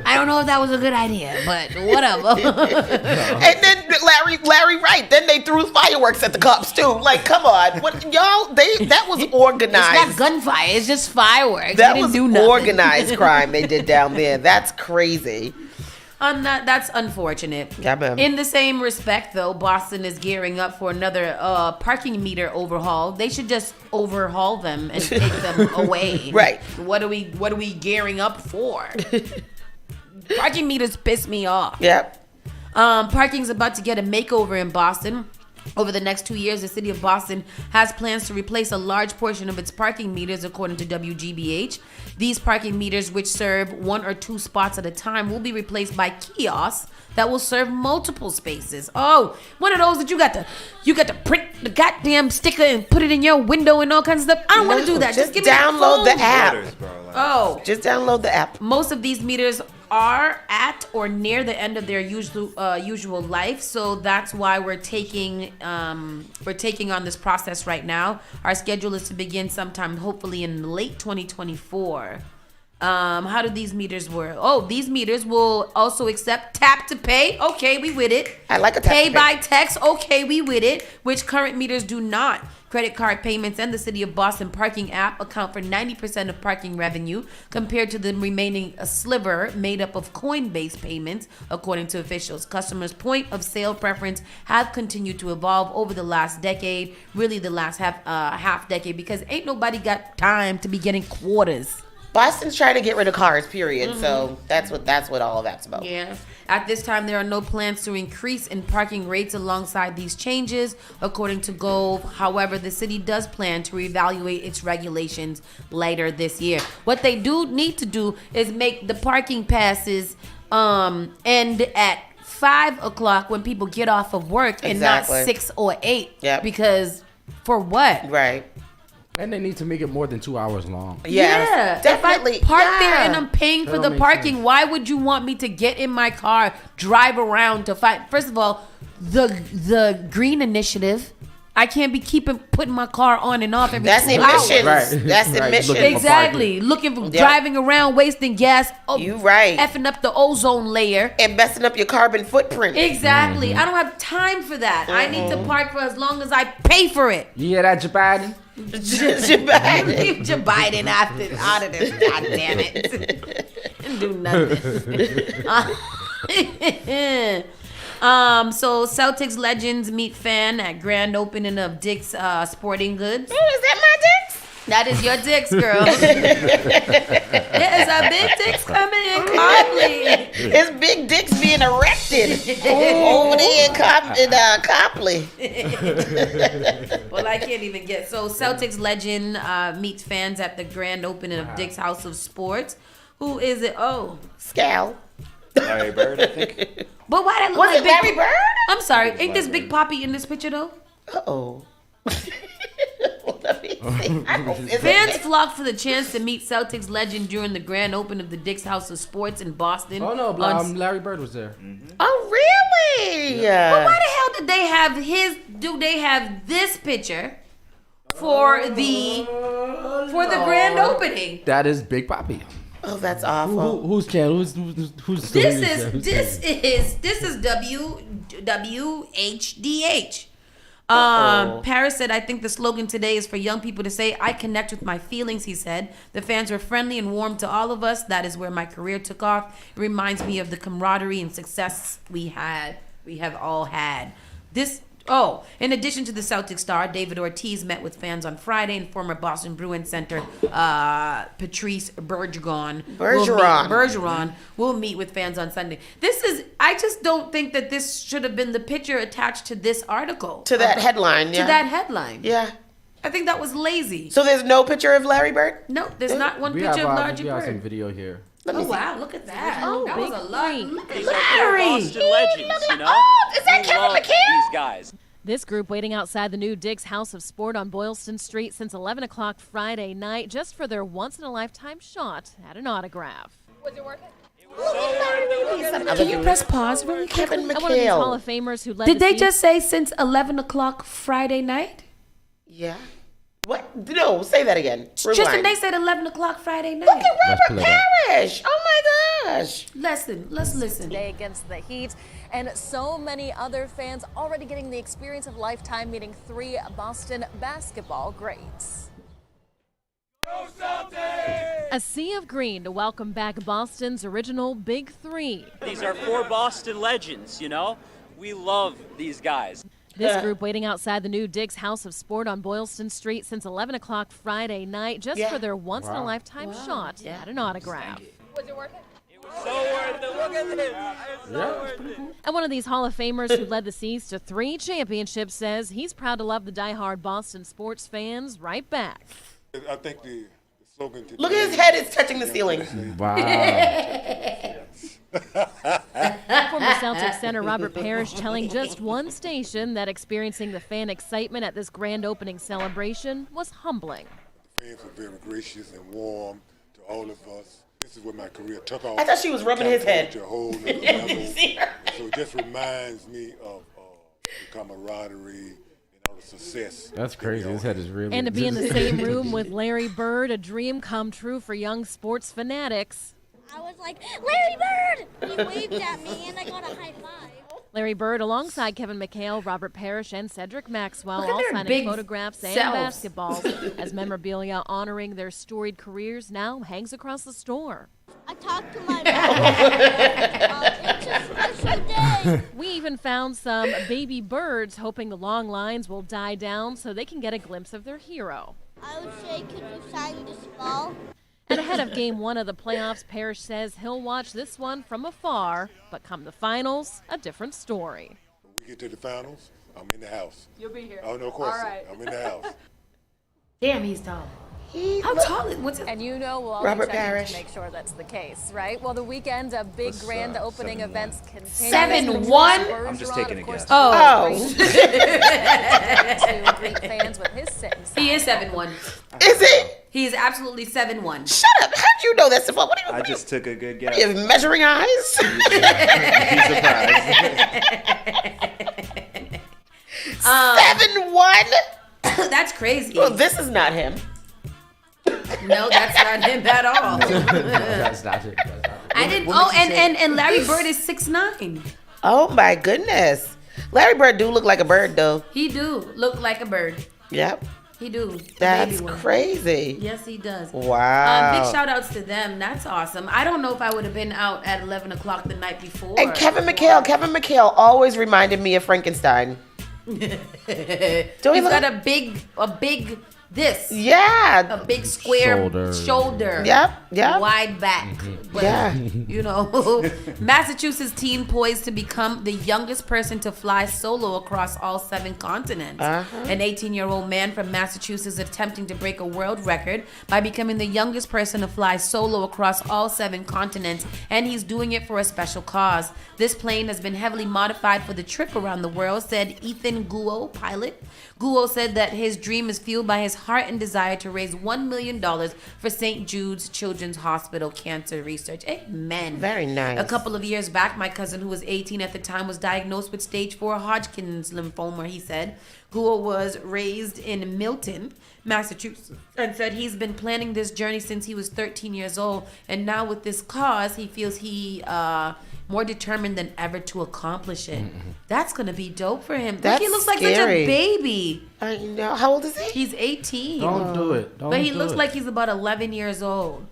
I don't know if that was a good idea, but whatever. And then Larry Wright. Then they threw fireworks at the cops too. Like, come on, what y'all? That was organized. It's not gunfire. It's just fireworks. That They didn't was do nothing. organized crime they did down there. That's crazy. That's unfortunate. Yeah, man. In the same respect, though, Boston is gearing up for another parking meter overhaul. They should just overhaul them and take them away. Right. What are we gearing up for? Parking meters piss me off. Yep. Parking's about to get a makeover in Boston. Over the next 2 years, the city of Boston has plans to replace a large portion of its parking meters, according to WGBH. These parking meters, which serve 1 or 2 spots at a time, will be replaced by kiosks that will serve multiple spaces. Oh, one of those that you got to print the goddamn sticker and put it in your window and all kinds of stuff. I don't want to do that. Just give me download the app. Just download the app. Most of these meters are at or near the end of their usual life, so that's why we're taking on this process right now. Our schedule is to begin sometime, hopefully in late 2024. How do these meters work? Oh, these meters will also accept tap to pay. Okay, we with it. I like a tap pay to pay. by text. Okay, we with it. Which current meters do not. Credit card payments and the City of Boston parking app account for 90% of parking revenue, compared to the remaining sliver made up of coin-based payments, according to officials. Customers' point of sale preference have continued to evolve over the last decade, really the last half decade, because ain't nobody got time to be getting quarters. Boston's trying to get rid of cars, period. So that's what all of that's about. Yeah. At this time, there are no plans to increase in parking rates alongside these changes, according to Gove. However, the city does plan to reevaluate its regulations later this year. What they do need to do is make the parking passes end at 5 o'clock when people get off of work and not 6 or 8. Yep. Because for what? Right. And they need to make it more than 2 hours long. Yeah, definitely. If I park there and I'm paying for That the don't make parking, sense. why would you want me to get in my car, drive around to find? First of all, the green initiative, I can't be putting my car on and off every That's 2 hours. emissions. Right. That's emissions. Exactly. Looking for driving around, wasting gas. Oh, you right. Effing up the ozone layer and messing up your carbon footprint. Exactly. I don't have time for that. I need to park for as long as I pay for it. You hear that, Joe Biden? Leave Joe Biden out of this. God damn it. Didn't do nothing. So Celtics legends meet fan at grand opening of Dick's Sporting Goods. Oh, is that my Dick's? That is your Dick's, girl. There's a big Dick's coming in Copley. It's big dicks being erected over there in Copley. Well, I can't even get. So Celtics legend meets fans at the grand opening of Dick's House of Sports. Who is it? Oh, Scal. Larry Bird, I think. But why that look Was like it Big Larry Bird? I'm sorry. Ain't this Big Poppy in this picture though? Uh-oh. Fans flocked for the chance to meet Celtics legend during the grand opening of the Dick's House of Sports in Boston. Oh no, Larry Bird was there. Oh really? Yeah. But why the hell did they have do they have this picture for the grand opening? That is Big Poppy. Oh, that's awful. Who's This is WHDH. Paris said, I think the slogan today is for young people to say, I connect with my feelings, he said. The fans were friendly and warm to all of us. That is where my career took off. It reminds me of the camaraderie and success we have all had. In addition to the Celtics star, David Ortiz met with fans on Friday, and former Boston Bruins center Patrice Bergeron will meet with fans on Sunday. I just don't think that this should have been the picture attached to this article. To that headline, yeah. To that headline. Yeah. I think that was lazy. So there's no picture of Larry Bird? No, there's not one picture of Larry We have some Bird. video here. Wow, look at that. Oh, that was a lot. Look at Larry. Larry. Legends, you know? Oh, is that Kevin McHale? These guys. This group waiting outside the new Dick's House of Sport on Boylston Street since 11 o'clock Friday night just for their once-in-a-lifetime shot at an autograph. Was it worth it? Can you press pause really quick? Kevin And one of these McHale. Hall of Famers who led Did the they team- just say since 11 o'clock Friday night? Yeah. What? No, say that again. Tristan, they said 11 o'clock Friday night. Look at Robert Parrish. Oh my gosh. Let's listen. Today against the Heat, and so many other fans already getting the experience of a lifetime meeting 3 Boston basketball greats. A sea of green to welcome back Boston's original Big Three. These are 4 Boston legends, you know? We love these guys. This group waiting outside the new Diggs House of Sport on Boylston Street since 11 o'clock Friday night just for their once-in-a-lifetime shot at an autograph. Was it worth it? It was so worth it. Look at this. It's so worth it. And one of these Hall of Famers who led the Seas to 3 championships says he's proud to love the diehard Boston sports fans right back. I think the slogan today. Look at his head is touching the ceiling. Wow. Former Celtics center Robert Parrish telling just one station that experiencing the fan excitement at this grand opening celebration was humbling. The fans were very gracious and warm to all of us. This is where my career took off. I thought she was rubbing his head. To a whole nother level. So it just reminds me of the camaraderie and all the success. That's crazy. His head is really. And to be in the same room with Larry Bird, a dream come true for young sports fanatics. I was like, Larry Bird! He waved at me and I got a high five. Larry Bird, alongside Kevin McHale, Robert Parrish, and Cedric Maxwell, all signing big photographs and selves. basketballs as memorabilia honoring their storied careers now hangs across the store. I talked to my mom. It's a special day. We even found some baby birds, hoping the long lines will die down so they can get a glimpse of their hero. I would say, could you sign this ball? And ahead of Game 1 of the playoffs, Parrish says he'll watch this one from afar, but come the finals, a different story. When we get to the finals, I'm in the house. You'll be here. Oh, no question. All right. I'm in the house. Damn, he's tall. How tall is what's it? And you know we'll all Robert be checking Parrish. to make sure that's the case, right? Well, the weekend of big grand opening 7-1. events continue. 7-1? I'm just taking a guess. Oh. To greet fans with his sitting sign. He is 7-1. Is it? He is absolutely 7-1. Shut up. How'd you know that, Stefan? What are you I just took a good guess. What are you measuring eyes? Be surprised. 7-1? That's crazy. Well, this is not him. No, that's not him at all. That's not it. I didn't. Oh, and Larry Bird is 6'9". Oh my goodness. Larry Bird do look like a bird though. He do look like a bird. Yep. He do. The That's baby one. crazy. Yes, he does. Wow. Big shout outs to them. That's awesome. I don't know if I would have been out at 11 o'clock the night before. And Kevin McHale always reminded me of Frankenstein. He's got a big this. Yeah. A big square shoulder. Yep. Wide back. But, Yeah. You know, Massachusetts teen poised to become the youngest person to fly solo across all 7 continents. An 18-year-old man from Massachusetts attempting to break a world record by becoming the youngest person to fly solo across all 7 continents, and he's doing it for a special cause. This plane has been heavily modified for the trip around the world, said Ethan Guo, pilot. Guo said that his dream is fueled by his heart and desire to raise $1 million for St. Jude's Children's Hospital cancer research. Amen. Very nice. A couple of years back, my cousin, who was 18 at the time, was diagnosed with stage 4 Hodgkin's lymphoma, he said. Guo was raised in Milton, Massachusetts, and said he's been planning this journey since he was 13 years old. And now with this cause, he feels he more determined than ever to accomplish it. That's going to be dope for him. That's He looks like scary. such a baby. I know. How old is he? He's 18. Don't do it. But he looks like he's about 11 years old.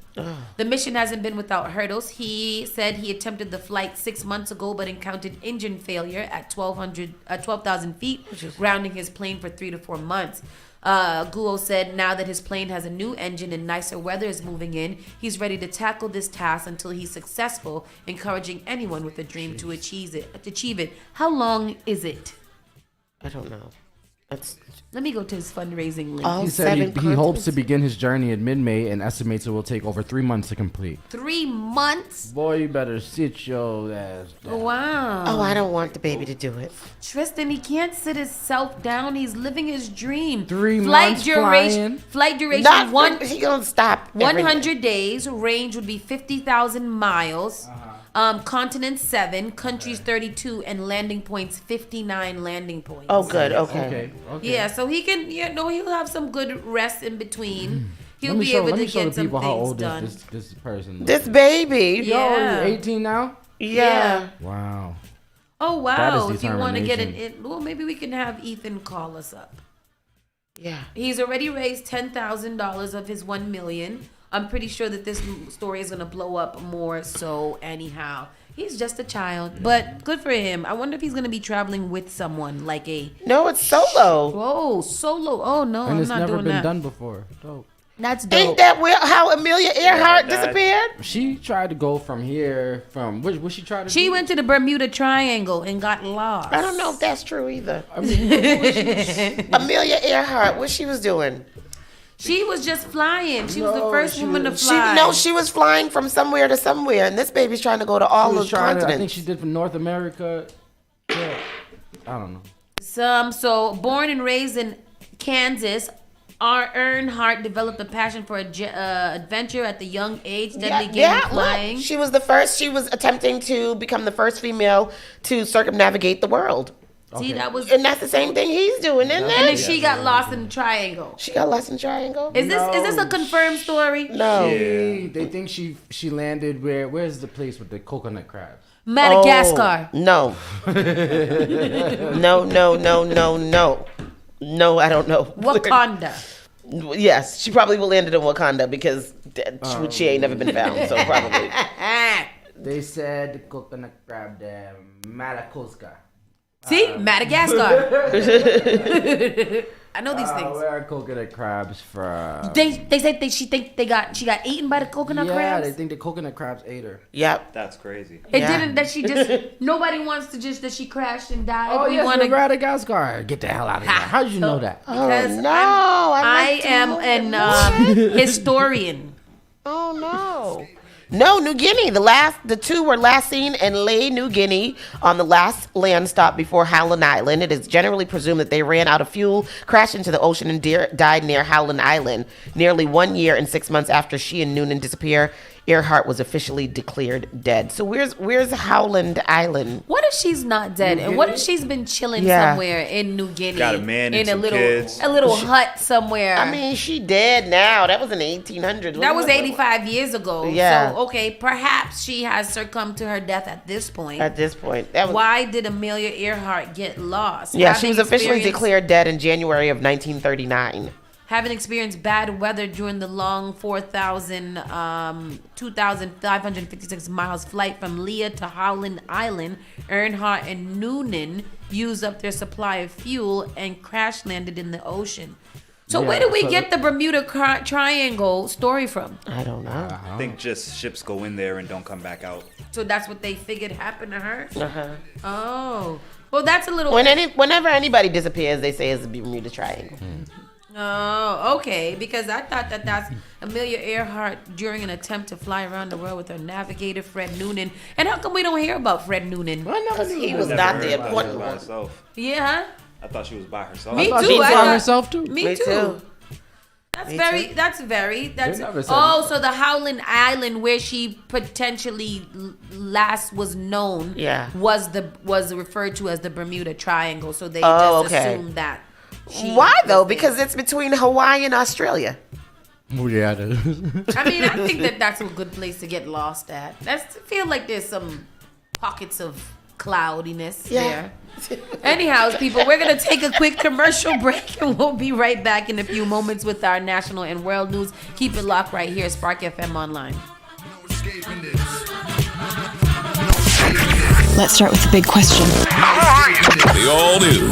The mission hasn't been without hurdles. He said he attempted the flight 6 months ago, but encountered engine failure at 12,000 feet, grounding his plane for 3 to 4 months. Guo said now that his plane has a new engine and nicer weather is moving in, he's ready to tackle this task until he's successful, encouraging anyone with a dream to achieve it. How long is it? I don't know. Let me go to his fundraising link. He said he hopes to begin his journey in mid-May and estimates it will take over 3 months to complete. 3 months? Boy, you better sit your ass down. Wow. Oh, I don't want the baby to do it. Tristan, he can't sit himself down. He's living his dream. 3 months flying. Flight duration. He gonna stop. 100 days. Range would be 50,000 miles. Continents 7, countries 32, and landing points 59 landing points. Oh, good. Okay. Yeah, so he can, he'll have some good rest in between. He'll Let me be show, able let to me show get the some people how things old done. this person. This baby. Yeah. Yo, 18 now? Yeah. Wow. Oh, That wow. is If you want to get determination. well, maybe we can have Ethan call us up. Yeah. He's already raised $10,000 of his $1 million. I'm pretty sure that this story is going to blow up more so anyhow. He's just a child, but good for him. I wonder if he's going to be traveling with someone like a... No, it's solo. Oh, solo. Oh, no, And I'm it's not never doing been that. done before. Dope. That's dope. Ain't that how Amelia Earhart disappeared? She tried to go from here, what she tried to She do? went to the Bermuda Triangle and got lost. I don't know if that's true either. I mean, Amelia Earhart, what she was doing? She was just flying. She was the No, first she woman to was- fly. She was flying from somewhere to somewhere, and this baby's trying to go to all She those was trying to- continents. I think she did from North America. Yeah. I don't know. So born and raised in Kansas, Earnhardt developed a passion for adventure at the young age, then began flying. Look, she was the first. She was attempting to become the first female to circumnavigate the world. See, that was, and that's the same thing he's doing, isn't it? And then she got lost in the triangle. She got lost in the triangle. Is this a confirmed story? No. They think she landed where's the place with the coconut crabs? Madagascar. Oh, no. No, I don't know. Wakanda. Yes, she probably will land in Wakanda because she ain't never been found, so probably. They said the coconut crab there, Madagascar. See, Madagascar. I know these things. Where are coconut crabs from? They said she got eaten by the coconut crabs. Yeah, they think the coconut crabs ate her. Yep. That's crazy. It didn't that she just nobody wants to just that she crashed and died. Oh, we yes, want Madagascar. Get the hell out of here. How did you know that? Because no, I am an historian. Oh no. No, New Guinea. The two were last seen in Lae, New Guinea, on the last land stop before Howland Island. It is generally presumed that they ran out of fuel, crashed into the ocean, and died near Howland Island. Nearly 1 year and 6 months after she and Noonan disappeared, Earhart was officially declared dead. So where's Howland Island? What if she's not dead? And what if she's been chilling somewhere in New Guinea? Got a man and in some kids. a little hut somewhere. I mean, she dead now. That was in the 1800s. That was 85 years ago. Yeah. So, okay, perhaps she has succumbed to her death at this point. Why did Amelia Earhart get lost? Yeah, she was officially declared dead in January of 1939. Having experienced bad weather during the long 2,556 miles flight from Leah to Howland Island, Earnhardt and Noonan used up their supply of fuel and crash landed in the ocean. So where do we get the Bermuda Triangle story from? I don't know. I think just ships go in there and don't come back out. So that's what they figured happened to her? Uh-huh. Oh. Well, that's a little... Whenever anybody disappears, they say it's the Bermuda Triangle. Oh, okay. Because I thought that's Amelia Earhart during an attempt to fly around the world with her navigator, Fred Noonan. And how come we don't hear about Fred Noonan? Because he was not the important one. Yeah. I thought she was by herself. Me too. She was by herself too. Me too. That's never said so the Howland Island where she potentially last was known was referred to as the Bermuda Triangle. So they just assumed that. Why though? Because it's between Hawaii and Australia. Yeah, it is. I mean, I think that's a good place to get lost at. I feel like there's some pockets of cloudiness there. Anyhow, people, we're going to take a quick commercial break and we'll be right back in a few moments with our national and world news. Keep it locked right here, Spark FM Online. Let's start with the big question. The all-new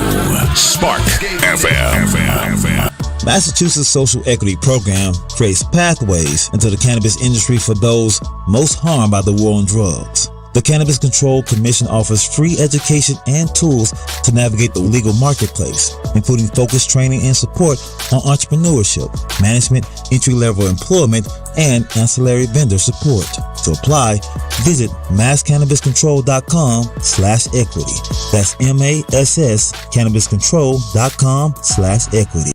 Spark FM. Massachusetts Social Equity Program creates pathways into the cannabis industry for those most harmed by the war on drugs. The Cannabis Control Commission offers free education and tools to navigate the legal marketplace, including focused training and support on entrepreneurship, management, entry-level employment, and ancillary vendor support. To apply, visit masscannabiscontrol.com/equity. That's MASS cannabiscontrol.com/equity.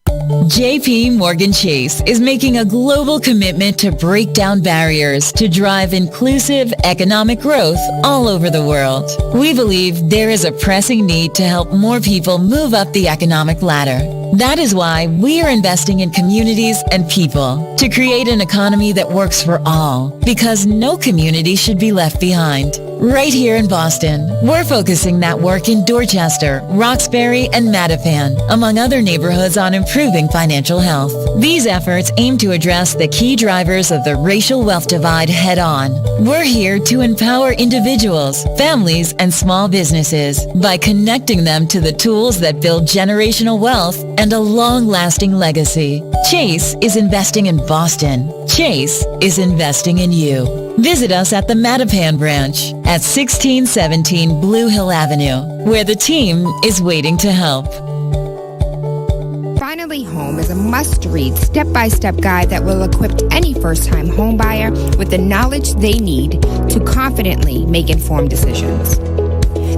JP Morgan Chase is making a global commitment to break down barriers to drive inclusive economic growth all over the world. We believe there is a pressing need to help more people move up the economic ladder. That is why we are investing in communities and people to create an economy that works for all, because no community should be left behind. Right here in Boston, we're focusing that work in Dorchester, Roxbury, and Mattapan, among other neighborhoods, on improving financial health. These efforts aim to address the key drivers of the racial wealth divide head on. We're here to empower individuals, families, and small businesses by connecting them to the tools that build generational wealth and a long-lasting legacy. Chase is investing in Boston. Chase is investing in you. Visit us at the Mattapan branch at 1617 Blue Hill Avenue, where the team is waiting to help. Finally Home is a must-read, step-by-step guide that will equip any first-time homebuyer with the knowledge they need to confidently make informed decisions.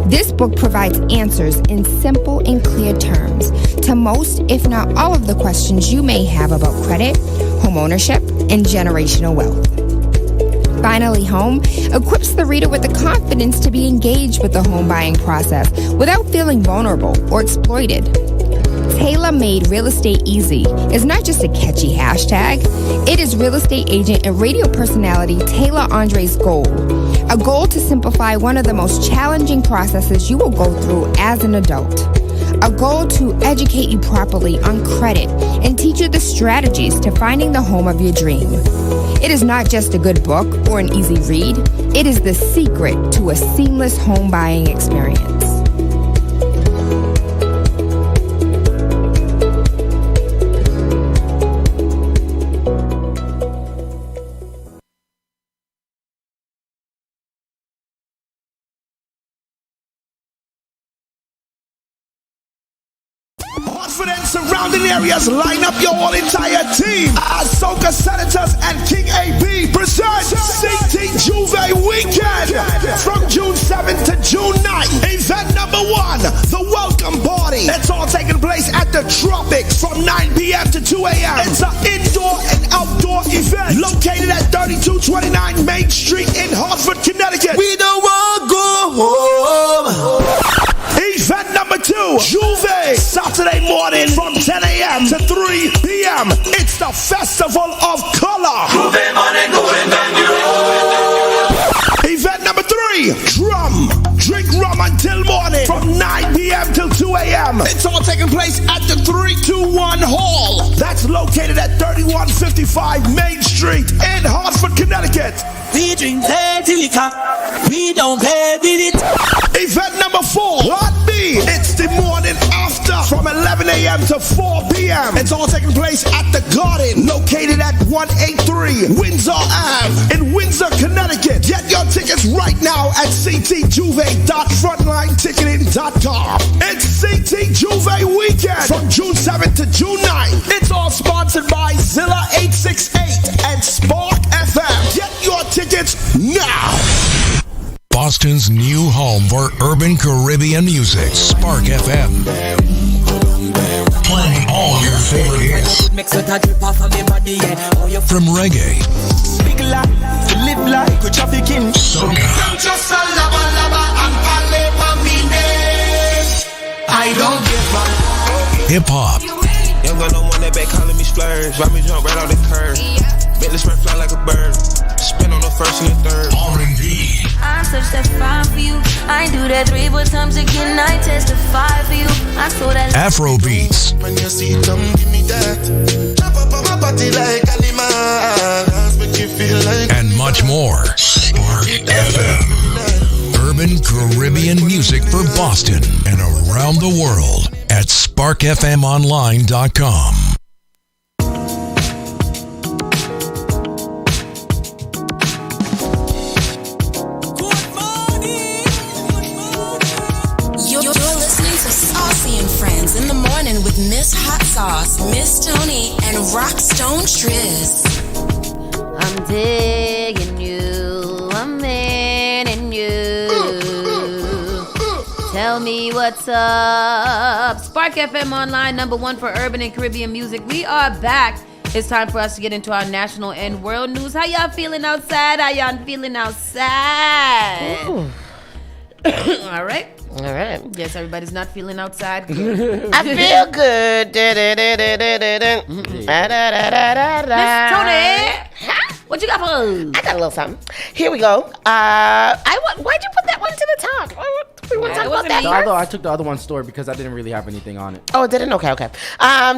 This book provides answers in simple and clear terms to most, if not all, of the questions you may have about credit, home ownership, and generational wealth. Finally Home equips the reader with the confidence to be engaged with the home buying process without feeling vulnerable or exploited. Tailor-Made Real Estate Easy is not just a catchy hashtag. It is real estate agent and radio personality Taylor Andre's goal. A goal to simplify one of the most challenging processes you will go through as an adult. A goal to educate you properly on credit and teach you the strategies to finding the home of your dream. It is not just a good book or an easy read. It is the secret to a seamless home buying experience. Hartford and surrounding areas, line up your whole entire team. Ahsoka Senators and King AB present CT Juve Weekend from June 7th to June 9th. Event number 1, the Welcome Party. It's all taking place at the Tropics from 9 p.m. to 2 a.m. It's an indoor and outdoor event located at 3229 Main Street in Hartford, Connecticut. We don't want to go home. Event number 2, Juve, Saturday morning from 10 a.m. to 3 p.m. It's the Festival of Color. Event number 3, Drum. Drink rum until morning from 9 p.m. till 2 a.m. It's all taking place at the 321 Hall. That's located at 3155 Main Street in Hartford, Connecticut. We drink till we come. We don't pay with it. Event number 4, Lot B. It's the morning after from 11 a.m. to 4 p.m. It's all taking place at the Garden, located at 183 Windsor Ave in Windsor, Connecticut. Get your tickets right now at ctjuve.frontlineticketing.com. It's CT Juve Weekend from June 7th to June 9th. It's all sponsored by Zilla 868 and Spark FM. Get your tickets now. Boston's new home for urban Caribbean music, Spark FM. Playing all your favorite hits. From reggae, soca, hip hop, fly like a bird. Spin on the first and the third. R&B. I searched that 5 for you. I do that 3 more times again. I testify for you. I saw that Afro beats. When you see it, come give me that. Chop up on my body like Alimas. Make you feel like. And much more. Spark FM. Urban Caribbean music for Boston and around the world at sparkfmonline.com. In the morning with Miss Hot Sauce, Miss Tony, and Rockstone Triz. I'm digging you, I'm in you. Tell Tell me what's up. Spark FM Online, #1 for urban and Caribbean music. We are back. It's time for us to get into our national and world news. How y'all feeling outside? How y'all feeling outside? All right. All right. Yes, everybody's not feeling outside. Good. I feel good. Miss Tony, what you got for us? I got a little something. Here we go. Why'd you put that one to the top? We want to talk about that first? I took the other one's story because I didn't really have anything on it. Oh, it didn't? Okay.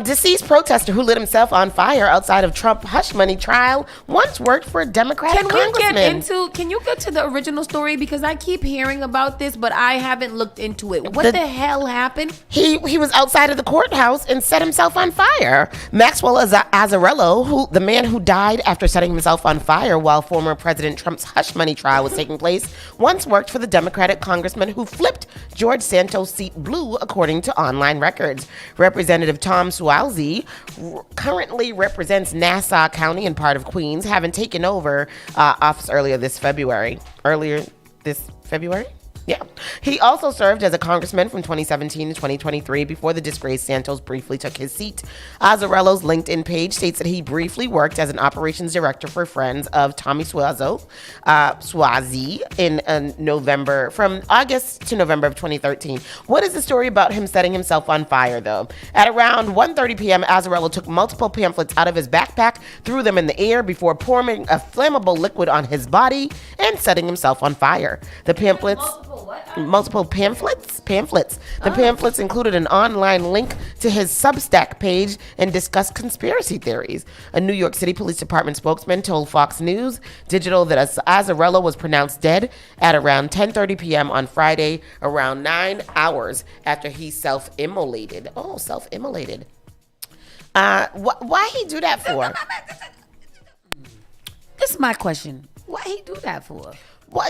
Deceased protester who lit himself on fire outside of Trump hush money trial once worked for a Democratic congressman. Can you get to the original story? Because I keep hearing about this, but I haven't looked into it. What the hell happened? He was outside of the courthouse and set himself on fire. Maxwell Azzarello, the man who died after setting himself on fire while former President Trump's hush money trial was taking place, once worked for the Democratic congressman who flipped George Santos' seat blue, according to online records. Representative Tom Saucy currently represents Nassau County and part of Queens, having taken over office earlier this February? Yeah. He also served as a congressman from 2017 to 2023 before the disgraced Santos briefly took his seat. Azzarello's LinkedIn page states that he briefly worked as an operations director for Friends of Tommy Suazo, Swazi in November, from August to November of 2013. What is the story about him setting himself on fire, though? At around 1:30 p.m., Azzarello took multiple pamphlets out of his backpack, threw them in the air before pouring a flammable liquid on his body and setting himself on fire. The pamphlets... Multiple pamphlets. The pamphlets included an online link to his Substack page and discussed conspiracy theories. A New York City Police Department spokesman told Fox News Digital that Azzarello was pronounced dead at around 10:30 p.m. on Friday, around 9 hours after he self-immolated. Oh, self-immolated. Why he do that for? This is my question. Why he do that for? Why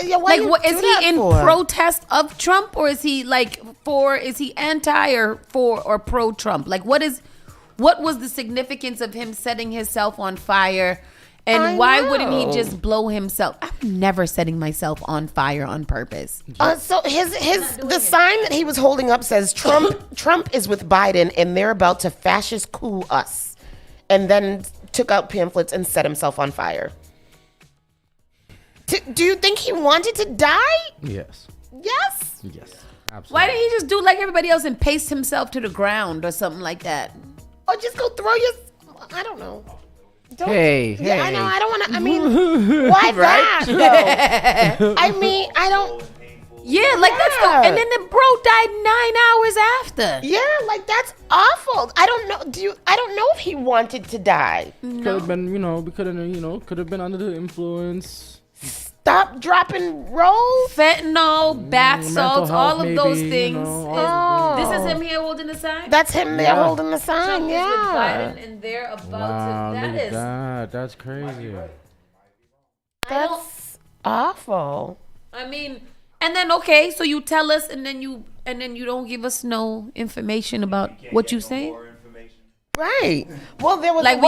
is he in protest of Trump, or is he is he anti or for or pro Trump? Like, what was the significance of him setting himself on fire, and why wouldn't he just blow himself? I'm never setting myself on fire on purpose. So the sign that he was holding up says Trump is with Biden and they're about to fascist coup us, and then took out pamphlets and set himself on fire. Do you think he wanted to die? Yes. Yes? Yes. Absolutely. Why didn't he just do like everybody else and paste himself to the ground or something like that? Or just go throw your... I don't know. Hey. I know. I don't want to... I mean, why that, though? I mean, I don't... Yeah, like that's the... And then the bro died 9 hours after. Yeah, like that's awful. I don't know. I don't know if he wanted to die. Could have been, could have been under the influence. Stop, drop, and roll. Fentanyl, bath salts, all of maybe, those things. This is him here holding the sign? That's him there holding the sign, Trump is with Biden and they're about to... Look at that. That's crazy. That's awful. I mean... And then so you tell us, and then you don't give us no information about what you saying. Right. Well, there was like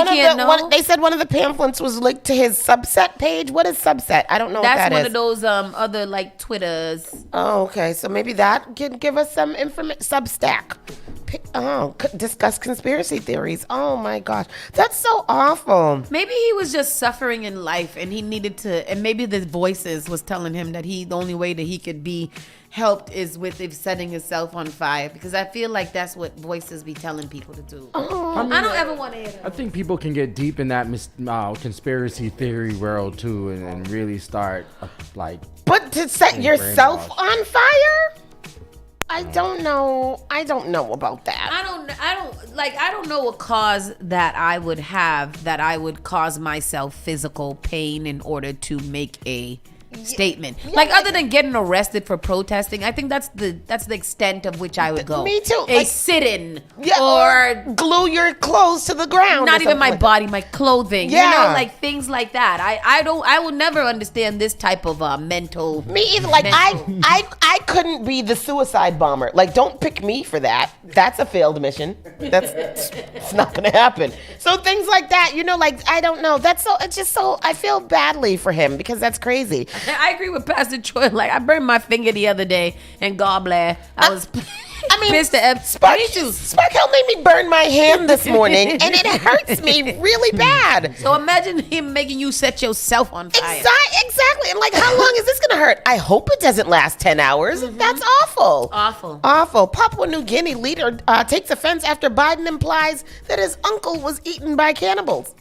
they said one of the pamphlets was linked to his Subset page. What is Subset? I don't know. That's what that one is. of those other like Twitters. Oh, okay. So maybe that can give us some information. Substack. Discuss conspiracy theories. Oh my gosh, that's so awful. Maybe he was just suffering in life, and he needed to. And maybe the voices was telling him that the only way that he could be helped is with setting himself on fire, because I feel like that's what voices be telling people to do. I don't ever want to hear that. I think people can get deep in that conspiracy theory world too, and really start But to set yourself on fire? I don't know about that. I don't know a cause that I would have that I would cause myself physical pain in order to make a statement. Other than getting arrested for protesting, I think that's the extent of which I would go. Me too. A sit-in. Or glue your clothes to the ground. Not even my body, my clothing. Yeah. Things like that. I will never understand this type of mental. Me either. I couldn't be the suicide bomber. Don't pick me for that. That's a failed mission. It's not gonna happen. So things like that, I don't know. It's just so I feel badly for him because that's crazy. I agree with Pastor Troy. Like, I burned my finger the other day, and gallbladder. I was pissed at Spark Hill made me burn my hand this morning, and it hurts me really bad. So imagine him making you set yourself on fire. Exactly. And like, how long is this going to hurt? I hope it doesn't last 10 hours. That's awful. Awful. Papua New Guinea leader takes offense after Biden implies that his uncle was eaten by cannibals.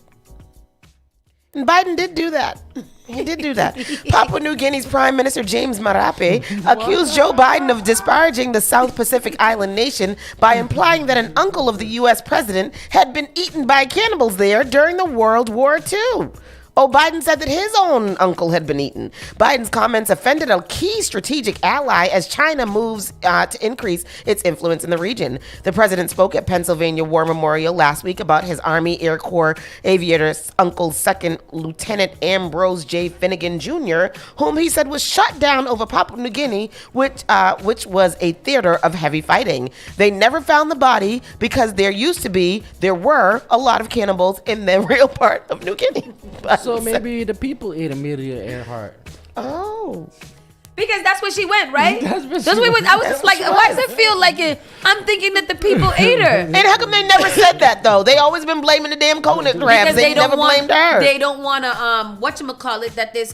And Biden did do that. He did do that. Papua New Guinea's Prime Minister James Marape accused Joe Biden of disparaging the South Pacific island nation by implying that an uncle of the U.S. president had been eaten by cannibals there during the World War II. Oh, Biden said that his own uncle had been eaten. Biden's comments offended a key strategic ally as China moves to increase its influence in the region. The president spoke at Pennsylvania War Memorial last week about his Army Air Corps aviator's uncle's second Lieutenant Ambrose J. Finnegan Jr., whom he said was shot down over Papua New Guinea, which was a theater of heavy fighting. They never found the body because there were a lot of cannibals in the real part of New Guinea. So maybe the people ate Amelia Earhart. Oh. Because that's where she went, right? That's where I was just like, why does it feel like it? I'm thinking that the people ate her. And how come they never said that, though? They always been blaming the damn coconut crabs. They never blamed her. They don't want to, whatchamacallit, that there's,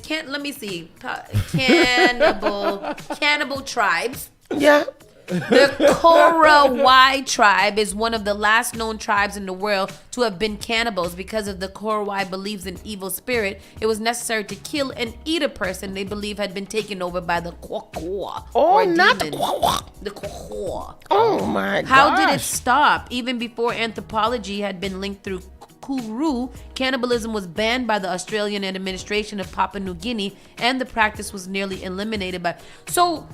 cannibal tribes. Yeah. The Korowai tribe is one of the last known tribes in the world to have been cannibals. Because of the Korowai believes in evil spirit, it was necessary to kill and eat a person they believe had been taken over by the Kwakwa. Oh, not the Kwakwa. The Kwakwa. Oh, my God. How did it stop? Even before anthropology had been linked through Kuru, cannibalism was banned by the Australian administration of Papua New Guinea, and the practice was nearly eliminated by... So...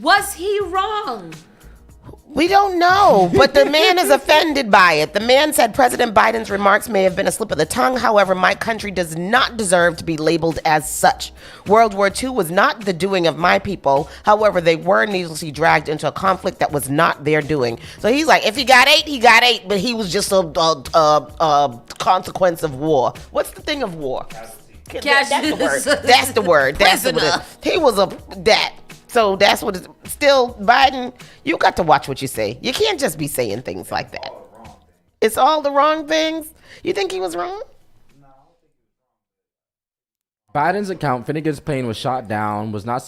was he wrong? We don't know, but the man is offended by it. The man said President Biden's remarks may have been a slip of the tongue. However, my country does not deserve to be labeled as such. World War II was not the doing of my people. However, they were needlessly dragged into a conflict that was not their doing. So he's like, if he got ate, he got ate, but he was just a consequence of war. What's the thing of war? That's the word. That's the word. That's the word. He was that. So that's what it's still. Biden, you got to watch what you say. You can't just be saying things like that. It's all the wrong things. You think he was wrong? Biden's account: Finnegan's plane was shot down. Was not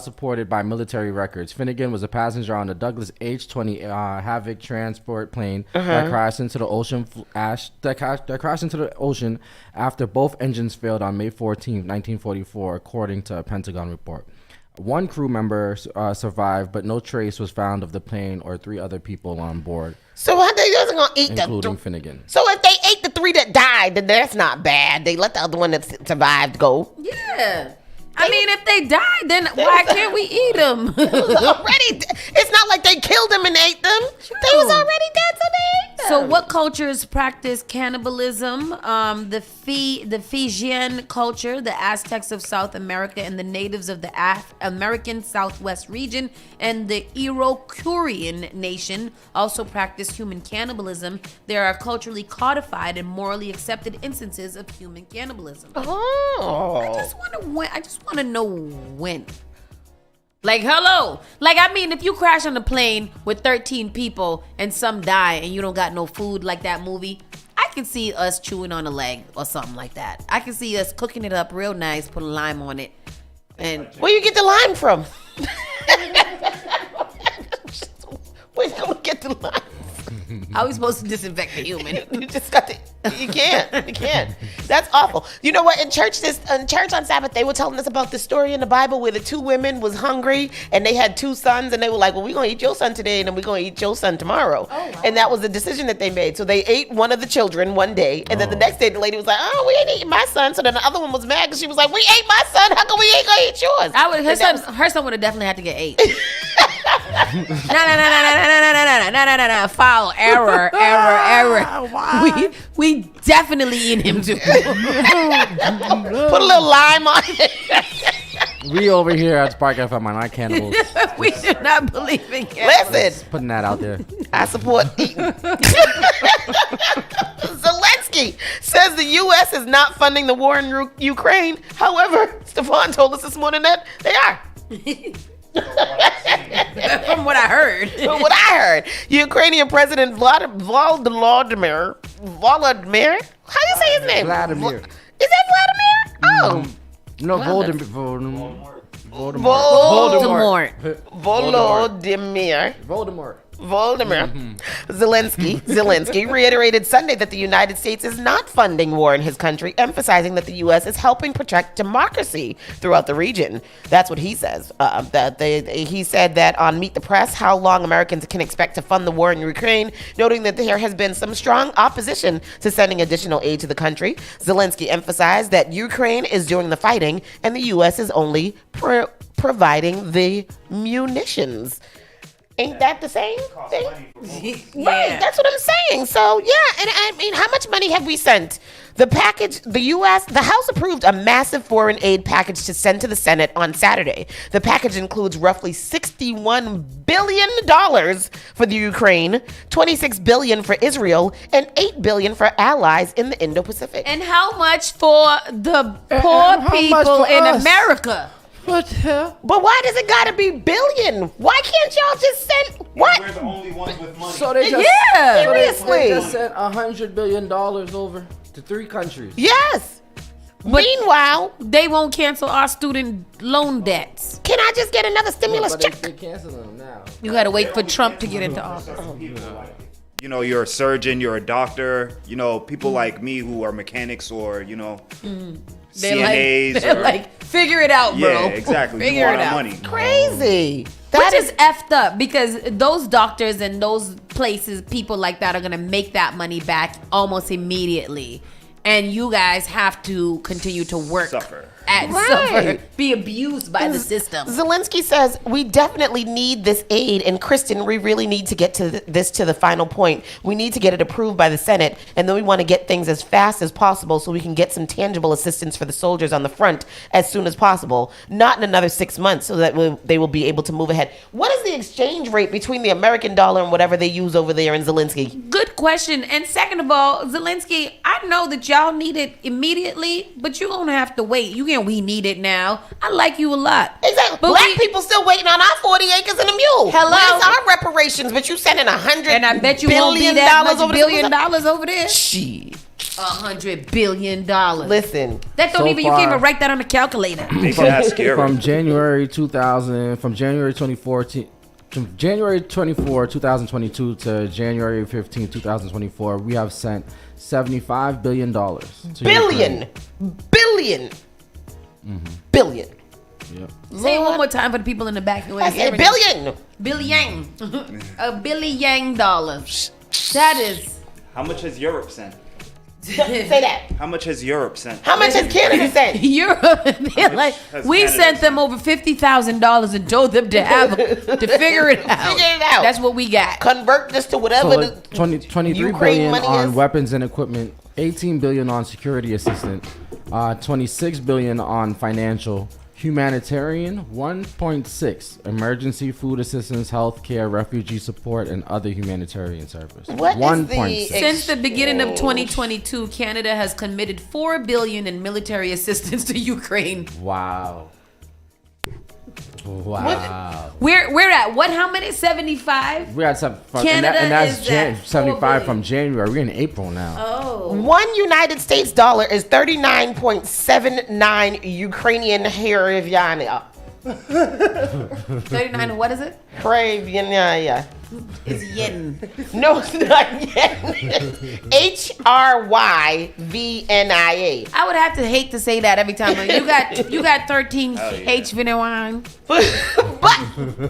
supported by military records. Finnegan was a passenger on the Douglas H-20 Havoc transport plane that crashed into the ocean. That crashed into the ocean after both engines failed on May 14, 1944, according to a Pentagon report. One crew member survived, but no trace was found of the plane or 3 other people on board. So how they just gonna eat including Finnegan? So if they ate the 3 that died, then that's not bad. They let the other one that survived go. Yeah. I mean, if they died, then why can't we eat them? It's not like they killed them and ate them. They was already dead, so they ate them. So what cultures practice cannibalism? The Fijian culture, the Aztecs of South America, and the natives of the American Southwest region, and the Iroquoian nation also practice human cannibalism. There are culturally codified and morally accepted instances of human cannibalism. Oh. I just want to know when. Like, hello. Like, I mean, if you crash on a plane with 13 people and some die and you don't got no food, like that movie, I can see us chewing on a leg or something like that. I can see us cooking it up real nice, put a lime on it. And where you get the lime from? Where you gonna get the lime? How are we supposed to disinfect the human? You just got to. You can't. That's awful. You know what? In church on Sabbath, they were telling us about the story in the Bible where the 2 women was hungry and they had 2 sons and they were like, well, we're going to eat your son today and then we're going to eat your son tomorrow. Oh, wow. And that was the decision that they made. So they ate one of the children one day and then the next day the lady was like, oh, we ain't eating my son. So then the other one was mad because she was like, we ate my son. How come we ain't going to eat yours? Her son would have definitely had to get ate. No. Foul. Error. Wow. We definitely eat him too. Put a little lime on it. We over here at Spark FM are not cannibals. We do not believe in cannibals. Listen. Putting that out there. I support eating. Zelensky Zelensky says the U.S. is not funding the war in Ukraine. However, Stefan told us this morning that they are. From what I heard. Ukrainian President Volodymyr. How do you say his name? Vladimir. Is that Vladimir? Oh. No, Voldemort. Volodymyr Zelensky reiterated Sunday that the United States is not funding war in his country, emphasizing that the U.S. is helping protect democracy throughout the region. That's what he says. He said that on Meet the Press, how long Americans can expect to fund the war in Ukraine, noting that there has been some strong opposition to sending additional aid to the country. Zelensky emphasized that Ukraine is doing the fighting and the U.S. is only providing the munitions. Ain't that the same thing? Right, that's what I'm saying. So, yeah, and I mean, how much money have we sent? The package, the House approved a massive foreign aid package to send to the Senate on Saturday. The package includes roughly $61 billion for the Ukraine, $26 billion for Israel, and $8 billion for allies in the Indo-Pacific. And how much for the poor people in America? What the hell? But why does it gotta be billion? Why can't y'all just send what? We're the only ones with money. So they just, seriously. They just sent $100 billion over to 3 countries. Yes. But meanwhile, they won't cancel our student loan debts. Can I just get another stimulus check? They canceling them now. You gotta wait for Trump to get into office. You know, you're a surgeon, you're a doctor. You know, people like me who are mechanics or CNAs. They're like, figure it out, bro. Yeah, exactly. Figure it out. Money. Crazy. Which is effed up because those doctors and those places, people like that are going to make that money back almost immediately. And you guys have to continue to work. Suffer, be abused by the system. Zelensky says, we definitely need this aid. And Kristen, we really need to get to this to the final point. We need to get it approved by the Senate. And then we want to get things as fast as possible so we can get some tangible assistance for the soldiers on the front as soon as possible. Not in another 6 months so that they will be able to move ahead. What is the exchange rate between the American dollar and whatever they use over there in Zelensky? Good question. And second of all, Zelensky, I know that y'all need it immediately, but you're going to have to wait. We need it now. I like you a lot. Exactly. But Black people still waiting on our 40 acres and a mule. Hello. Where's our reparations? But you sending $100 and I bet you won't be that much $1 billion over there. Shit. $100 billion. Listen. That don't even, you can't even write that on the calculator. From January 24, 2022 to January 15, 2024, we have sent $75 billion. Billion. Billion. Yep. Say it one more time for the people in the back. I said billion. Billion. $1 billion. That is. How much has Europe sent? Say that. How much has Europe sent? How much has Canada sent? Europe. We sent them over $50,000 and told them to figure it out. That's what we got. Convert this to whatever. So $23 billion on weapons and equipment, $18 billion on security assistance, $26 billion on financial, humanitarian, $1.6 emergency food assistance, healthcare, refugee support, and other humanitarian services. Since the beginning of 2022, Canada has committed $4 billion in military assistance to Ukraine. Wow. We're at what? How many? 75. We're at some. Canada and that's is at 75 from January. We're in April now. Oh. $1 United States dollar is 39.79 Ukrainian hryvnia. 39. What is it? Hryvnia. It's yen. No, it's not yen. HRYVNIA. I would have to hate to say that every time. Like, you got 13 H-Vinawan. But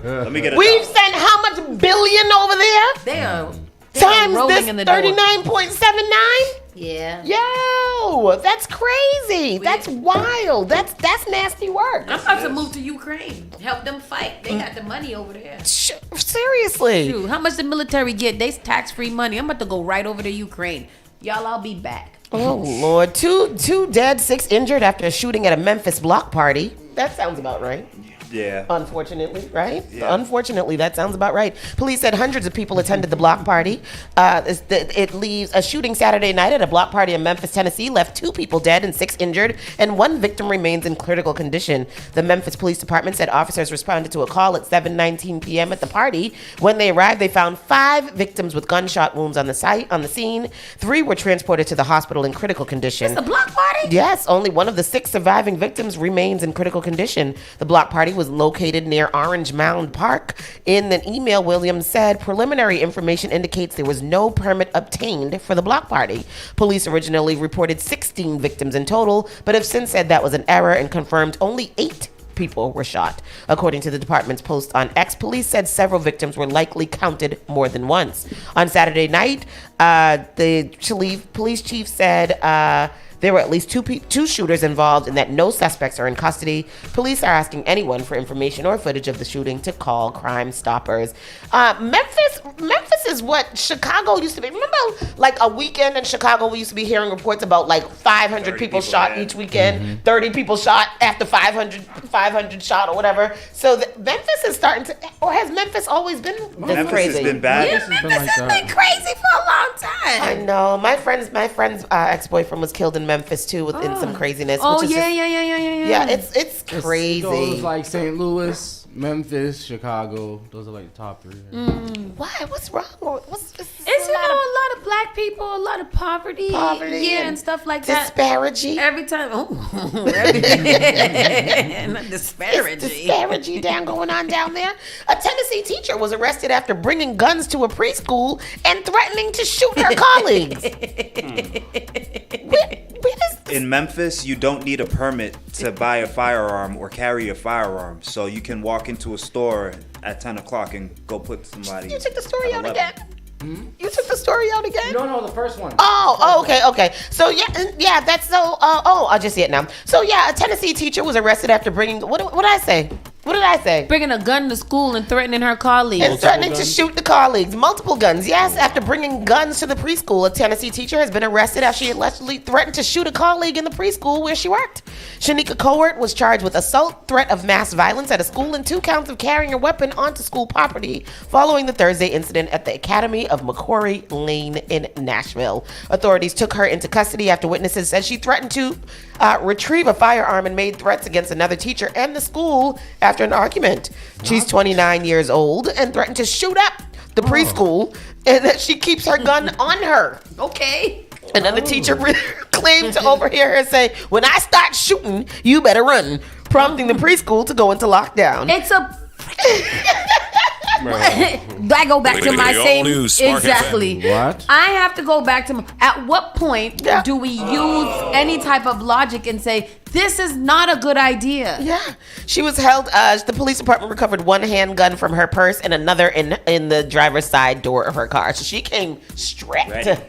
let me get it. We've sent how much billion over there? They are times rolling this in the 39.79. Yeah. Yo, that's crazy. That's wild. That's nasty work. I'm about to move to Ukraine. Help them fight. They got the money over there. Seriously. Shoot, how much the military get? They tax-free money. I'm about to go right over to Ukraine. Y'all, I'll be back. Oh, Lord. Two dead, 6 injured after a shooting at a Memphis block party. That sounds about right. Yeah. Unfortunately, right? Yeah. Unfortunately, that sounds about right. Police said hundreds of people attended the block party. It leaves a shooting Saturday night at a block party in Memphis, Tennessee, left 2 people dead and 6 injured, and 1 victim remains in critical condition. The Memphis Police Department said officers responded to a call at 7:19 p.m. at the party. When they arrived, they found 5 victims with gunshot wounds on the scene. 3 were transported to the hospital in critical condition. It's a block party? Yes, only one of the 6 surviving victims remains in critical condition. The block party was located near Orange Mound Park. In an email, Williams said preliminary information indicates there was no permit obtained for the block party. Police originally reported 16 victims in total, but have since said that was an error and confirmed only 8 people were shot. According to the department's post on X, police said several victims were likely counted more than once. On Saturday night, the police chief said there were at least 2 shooters involved and that no suspects are in custody. Police are asking anyone for information or footage of the shooting to call Crime Stoppers. Memphis is what Chicago used to be. Remember, like a weekend in Chicago, we used to be hearing reports about like 500 people shot each weekend, 30 people shot after 500 shot or whatever. So Memphis is starting to, or has Memphis always been this Memphis crazy? has been bad. Yeah, Memphis has been crazy for a long time. I know. My friend's ex-boyfriend was killed in Memphis too, in some craziness. Oh, which is yeah. Yeah, it's crazy. Those like St. Louis, Memphis, Chicago. Those are like the top 3. Why? What's wrong? It's, a lot of black people, a lot of poverty and stuff like that. Disparity. Every time. Not disparity. It's disparity going on down there. A Tennessee teacher was arrested after bringing guns to a preschool and threatening to shoot her colleagues. In Memphis, you don't need a permit to buy a firearm or carry a firearm. So you can walk into a store at 10 o'clock and go put somebody. You took the story at out 11. again. You took the story out again? You don't know the first one. Okay. So yeah, that's so. I just see it now. So yeah, a Tennessee teacher was arrested after bringing. What did I say? What did I say? Bringing a gun to school and threatening her colleagues. And threatening to shoot the colleagues. Multiple guns. Yes, after bringing guns to the preschool, a Tennessee teacher has been arrested after she allegedly threatened to shoot a colleague in the preschool where she worked. Shanika Cowart was charged with assault, threat of mass violence at a school, and 2 counts of carrying a weapon onto school property following the Thursday incident at the Academy of McCrory Lane in Nashville. Authorities took her into custody after witnesses said she threatened to retrieve a firearm and made threats against another teacher and the school after an argument. She's 29 years old and threatened to shoot up the preschool, and that she keeps her gun on her. Okay. Another teacher claimed to overhear her say, "When I start shooting, you better run," prompting the preschool to go into lockdown. It's a... I go back to my same exactly. What? I have to go back to at what point do we use any type of logic and say this is not a good idea? Yeah, she was held. The police department recovered 1 handgun from her purse and another in the driver's side door of her car. So she came strapped.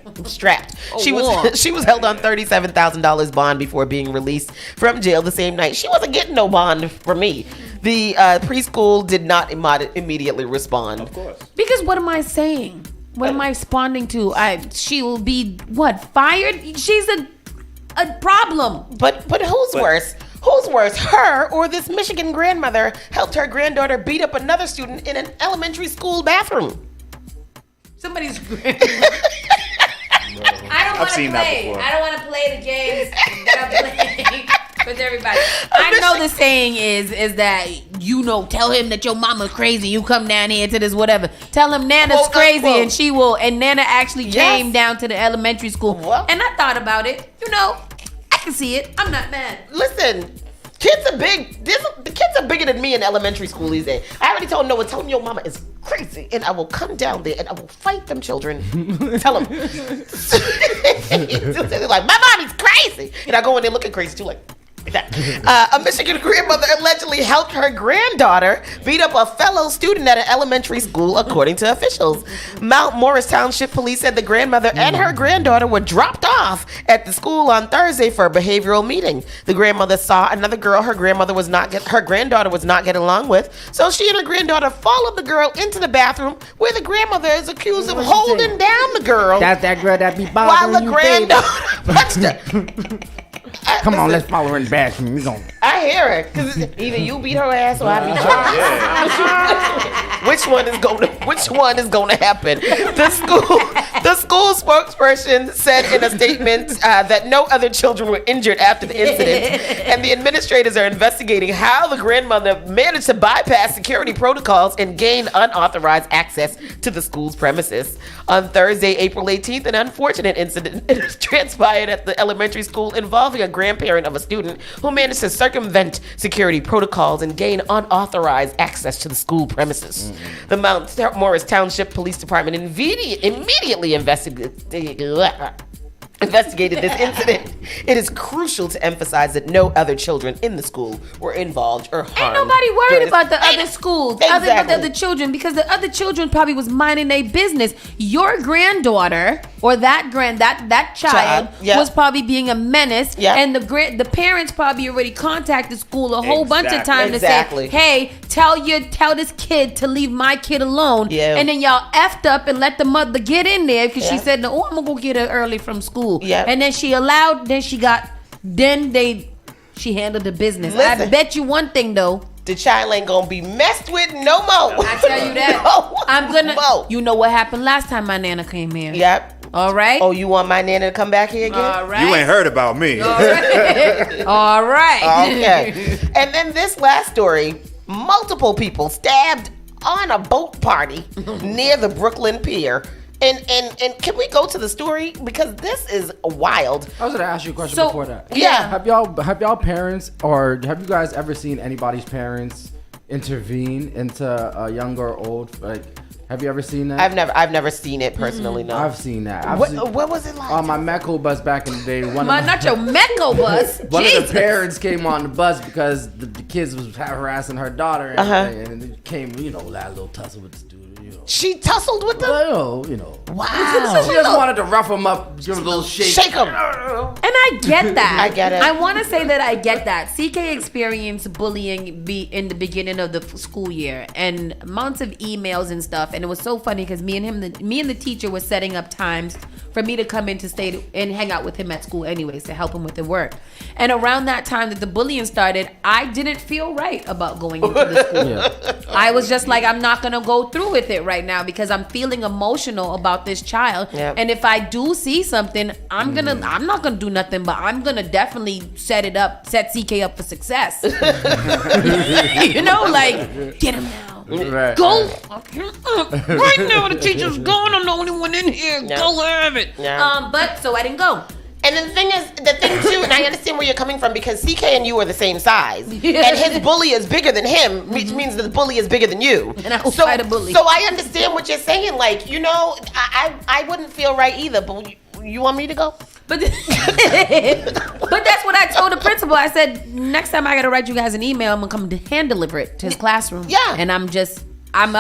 She was held on $37,000 bond before being released from jail the same night. She wasn't getting no bond from me. The preschool did not immediately respond. Of course. Because what am I saying? What am I responding to? She will be fired? She's a problem. But who's worse? Who's worse, her or this Michigan grandmother helped her granddaughter beat up another student in an elementary school bathroom? Somebody's grandmother. I've seen that before. I don't want to play the games that I'm playing with everybody. I know the saying is that, tell him that your mama's crazy. You come down here to this whatever. Tell him Nana's crazy and she will. And Nana actually came down to the elementary school. And I thought about it. I can see it. I'm not mad. Listen. Kids are big. The kids are bigger than me in elementary school these days. I already told Noah, tell him your mama is crazy, and I will come down there and I will fight them children. Tell them. They're like, my mommy's crazy, and I go in there looking crazy too, like that. A Michigan grandmother allegedly helped her granddaughter beat up a fellow student at an elementary school, according to officials. Mount Morris Township Police said the grandmother and her granddaughter were dropped off at the school on Thursday for a behavioral meeting. The grandmother saw another girl her granddaughter was not getting along with, so she and her granddaughter followed the girl into the bathroom, where the grandmother is accused of holding down the girl. That's that girl that be while bothering the granddaughter punched her. Come on, let's follow her in the bathroom. We gonna. I hear it. Cause either you beat her ass or I beat your ass. Which one is going to happen? The school spokesperson said in a statement that no other children were injured after the incident, and the administrators are investigating how the grandmother managed to bypass security protocols and gain unauthorized access to the school's premises. On Thursday, April 18th, an unfortunate incident transpired at the elementary school involving a grandparent of a student who managed to circumvent security protocols and gain unauthorized access to the school premises. The Mount Morris Township Police Department immediately investigated this incident. It is crucial to emphasize that no other children in the school were involved or harmed. Ain't nobody worried about the other schools, Exactly. other than the children, because the other children probably was minding their business. Your granddaughter or that child was probably being a menace, and the parents probably already contacted school a whole bunch of times to say, "Hey, tell this kid to leave my kid alone." And then y'all effed up and let the mother get in there because she said, "No, I'm gonna go get her early from school." And then she handled the business. Listen. I bet you one thing though. The child ain't gonna be messed with no more. I tell you that. I'm gonna. You know what happened last time my nana came here? Yep. All right. Oh, you want my nana to come back here again? All right. You ain't heard about me. All right. All right. Okay. And then this last story: multiple people stabbed on a boat party near the Brooklyn Pier. And can we go to the story, because this is wild. I was gonna ask you a question before that. Yeah. Have y'all parents, or have you guys ever seen anybody's parents intervene into a young or old? Like, have you ever seen that? I've never seen it personally. No. I've seen that. What was it like? On my Mecco bus back in the day. Not your Mecco bus. One of the parents came on the bus because the kids was harassing her daughter, and it came, that little tussle with this dude. She tussled with them? Wow. She just wanted to rough him up, give him a little shake. Shake him. And I get that. I get it. I want to say that I get that. CK experienced bullying in the beginning of the school year, and amounts of emails and stuff. And it was so funny because me and the teacher was setting up times for me to come in to stay and hang out with him at school anyways, to help him with the work. And around that time that the bullying started, I didn't feel right about going into the school. I was just like, I'm not gonna go through with it right now because I'm feeling emotional about this child. And if I do see something, I'm not gonna do nothing, but I'm gonna definitely set CK up for success. Get him now. Right. Go right now. The teacher's gone. I'm the only one in here. Go have it. But so I didn't go. And the thing too, and I understand where you're coming from, because CK and you are the same size, and his bully is bigger than him, which means that the bully is bigger than you. And I will fight a bully. So I understand what you're saying. Like, I wouldn't feel right either. But you want me to go? But that's what I told the principal. I said, next time I gotta write you guys an email, I'm gonna come hand deliver it to his classroom. Yeah. And I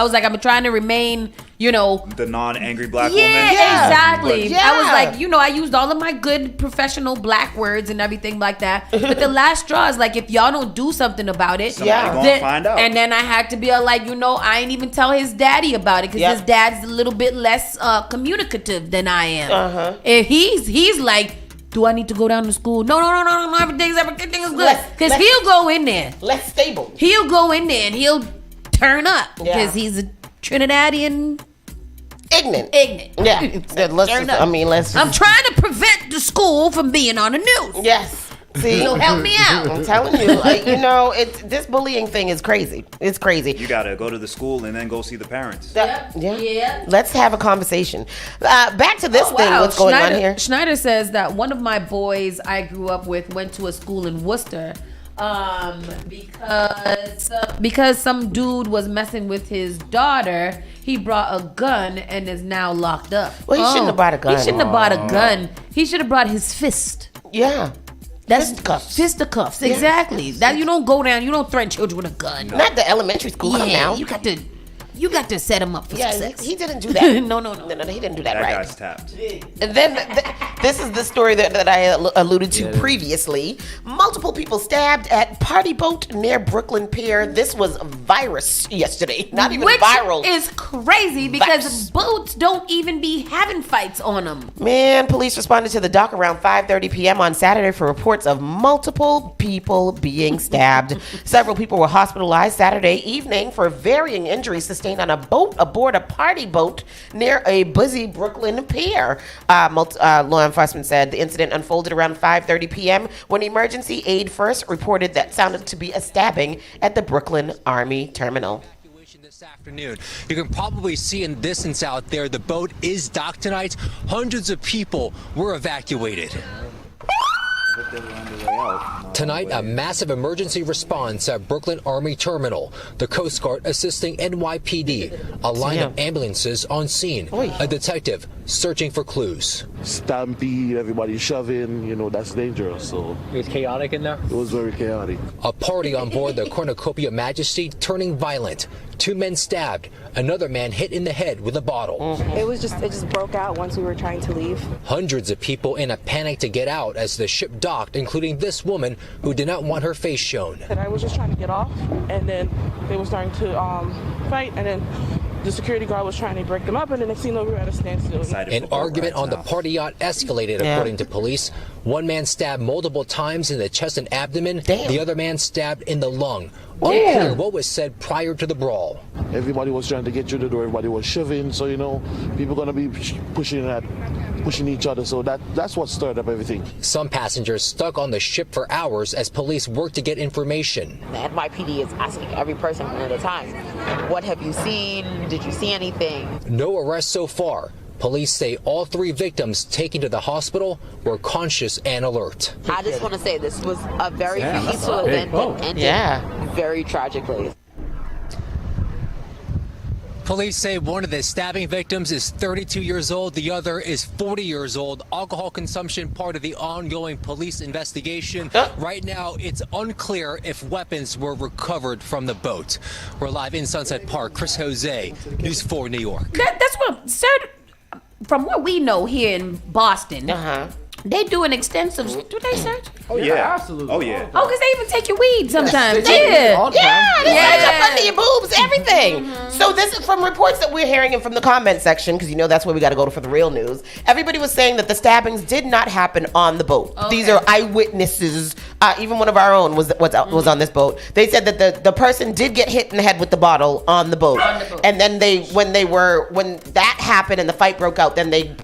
was like, I'm trying to remain, the non-angry black woman. Yeah, exactly. Yeah. I was like, I used all of my good professional black words and everything like that. But the last straw is like, if y'all don't do something about it, somebody gonna find out. And then I had to be like, I ain't even tell his daddy about it because his dad's a little bit less communicative than I am. And he's like, do I need to go down to school? No. Everything is good. Because he'll go in there. Less stable. He'll go in there and he'll turn up because he's a Trinidadian. Ignorant. Yeah. I'm trying to prevent the school from being on the news. Yes. See, so help me out. I'm telling you, this bullying thing is crazy. It's crazy. You gotta go to the school and then go see the parents. Yeah. Let's have a conversation. Back to this thing. What's going on here? Schneider says that one of my boys I grew up with went to a school in Worcester. Because some dude was messing with his daughter, he brought a gun and is now locked up. Well, he shouldn't have brought a gun. He shouldn't have brought a gun. He should have brought his fist. Yeah. That's fisticuffs. Exactly. That you don't go down. You don't threaten children with a gun. Not the elementary school. Come now. You got to. You got to set him up for success. He didn't do that. No, he didn't do that That right. guy's tapped. And then this is the story that I alluded to previously. Multiple people stabbed at party boat near Brooklyn Pier. This was virus yesterday. Not even viral. Which is crazy because boats don't even be having fights on them. Man, police responded to the dock around 5:30 p.m. on Saturday for reports of multiple people being stabbed. Several people were hospitalized Saturday evening for varying injuries sustained on a boat aboard a party boat near a busy Brooklyn pier. Law enforcement said the incident unfolded around 5:30 p.m. when emergency aid first reported that sounded to be a stabbing at the Brooklyn Army Terminal. This afternoon. You can probably see in the distance out there, the boat is docked tonight. Hundreds of people were evacuated. Tonight, a massive emergency response at Brooklyn Army Terminal. The Coast Guard assisting NYPD. A line of ambulances on scene. A detective searching for clues. Stampede, everybody shoving, that's dangerous. So it was chaotic in there? It was very chaotic. A party on board the Cornucopia Majesty turning violent. 2 men stabbed. Another man hit in the head with a bottle. It just broke out once we were trying to leave. Hundreds of people in a panic to get out as the ship docked, including this woman who did not want her face shown. And I was just trying to get off, and then they were starting to fight, and then the security guard was trying to break them up, and then next thing you know, we were at a standstill. An argument on the party yacht escalated, according to police. One man stabbed multiple times in the chest and abdomen. The other man stabbed in the lung. Unclear what was said prior to the brawl. Everybody was trying to get through the door. Everybody was shoving. So, people going to be pushing each other. So that's what stirred up everything. Some passengers stuck on the ship for hours as police worked to get information. The NYPD is asking every person one at a time, what have you seen? Did you see anything? No arrests so far. Police say all 3 victims taken to the hospital were conscious and alert. I just want to say this was a very peaceful event that ended very tragically. Police say one of the stabbing victims is 32 years old. The other is 40 years old. Alcohol consumption part of the ongoing police investigation. Right now, it's unclear if weapons were recovered from the boat. We're live in Sunset Park. Chris Jose, News 4 New York. That's what, sir, from what we know here in Boston, they do an extensive, do they search? Oh, yeah. Absolutely. Oh, yeah. Oh, because they even take your weed sometimes. They search up under your boobs, everything. So this is from reports that we're hearing and from the comment section, because that's where we got to go to for the real news. Everybody was saying that the stabbings did not happen on the boat. These are eyewitnesses. Even one of our own was on this boat. They said that the person did get hit in the head with the bottle on the boat. And then when that happened and the fight broke out, then they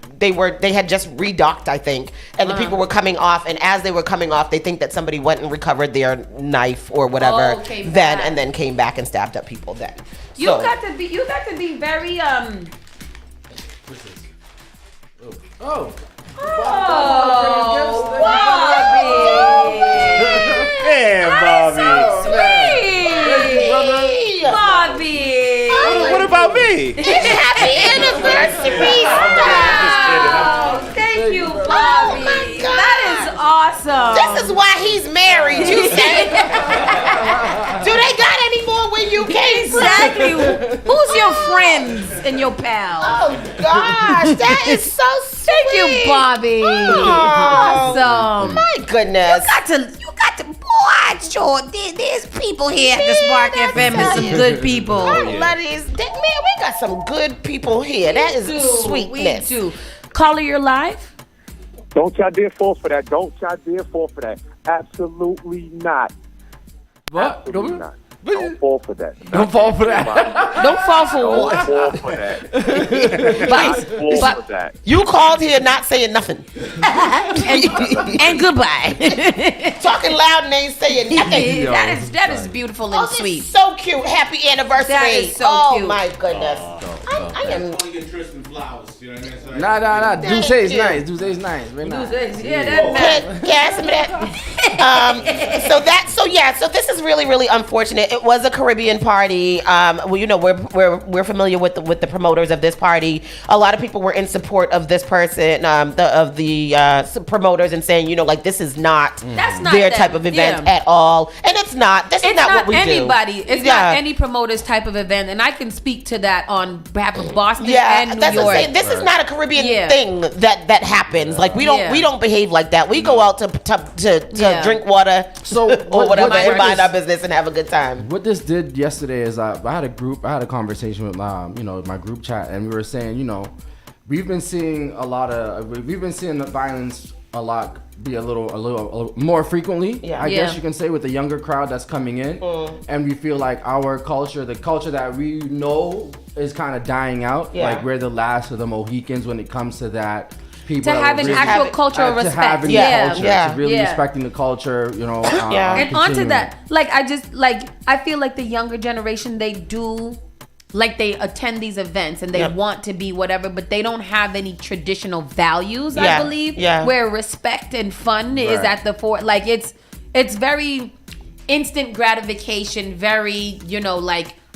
had just redocked, I think, and the people were coming off, and as they were coming off, they think that somebody went and recovered their knife or whatever and then came back and stabbed up people then. You got to be very Damn, Bobby. Sweet. Bobby. What about me? Happy anniversary. Thank you, Bobby. That is awesome. This is why he's married, you say. Do they got any more where you came from? Exactly. Who's your friends and your pals? Oh, gosh. That is so sweet. Thank you, Bobby. Awesome. My goodness. You got to, boy, sure. There's people here at the Spark FM and some good people. Man, we got some good people here. That is sweetness. We do. Caller, you're live. Don't y'all dare fall for that. Absolutely not. What? Absolutely not. Don't fall for that. Don't fall for that. Don't fall for what? Don't fall for that. But you called here not saying nothing. and goodbye. Talking loud and ain't saying nothing. That is beautiful and sweet. So cute. Happy anniversary. That is so cute. Oh my goodness. I am. Nah. Thank Duce's you. nice. Duce's nice. Very nice. Yes, so this is really, really unfortunate. It was a Caribbean party. We're familiar with the promoters of this party. A lot of people were in support of this person, the promoters, and saying, like, this is not their type of event at all, and it's not. This is not what we anybody. do. It's not any promoter's type of event, and I can speak to that on behalf of Boston and New that's York. What I'm saying. This is not a Caribbean thing that happens. Like we don't behave like that. We go out to drink water, or whatever, and mind our business and have a good time. What this did yesterday is I had a conversation with my group chat, and we were saying, we've been seeing the violence a lot be a little more frequently. I guess you can say, with the younger crowd that's coming in, and we feel like our culture, the culture that we know, is kind of dying out. Like we're the last of the Mohicans when it comes to that. People to have an actual cultural respect. To having the culture, to really respecting the culture, And onto that, I feel like the younger generation, they attend these events and they want to be whatever, but they don't have any traditional values, I believe, where respect and fun is at the fore. Like, it's very instant gratification, very,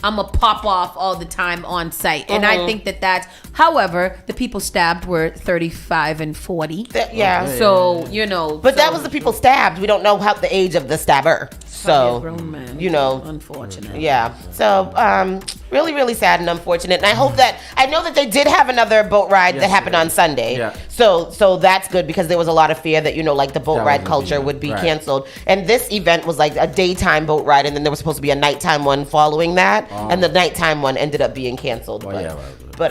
I'm a pop off all the time on site. And I think that's, however, the people stabbed were 35 and 40. So, But that was the people stabbed. We don't know the age of the stabber. So, grown man. Unfortunate. Yeah. So, really, really sad and unfortunate. And I know that they did have another boat ride that happened on Sunday. Yeah. So that's good, because there was a lot of fear that, the boat ride culture would be canceled. And this event was like a daytime boat ride, and then there was supposed to be a nighttime one following that. And the nighttime one ended up being canceled. But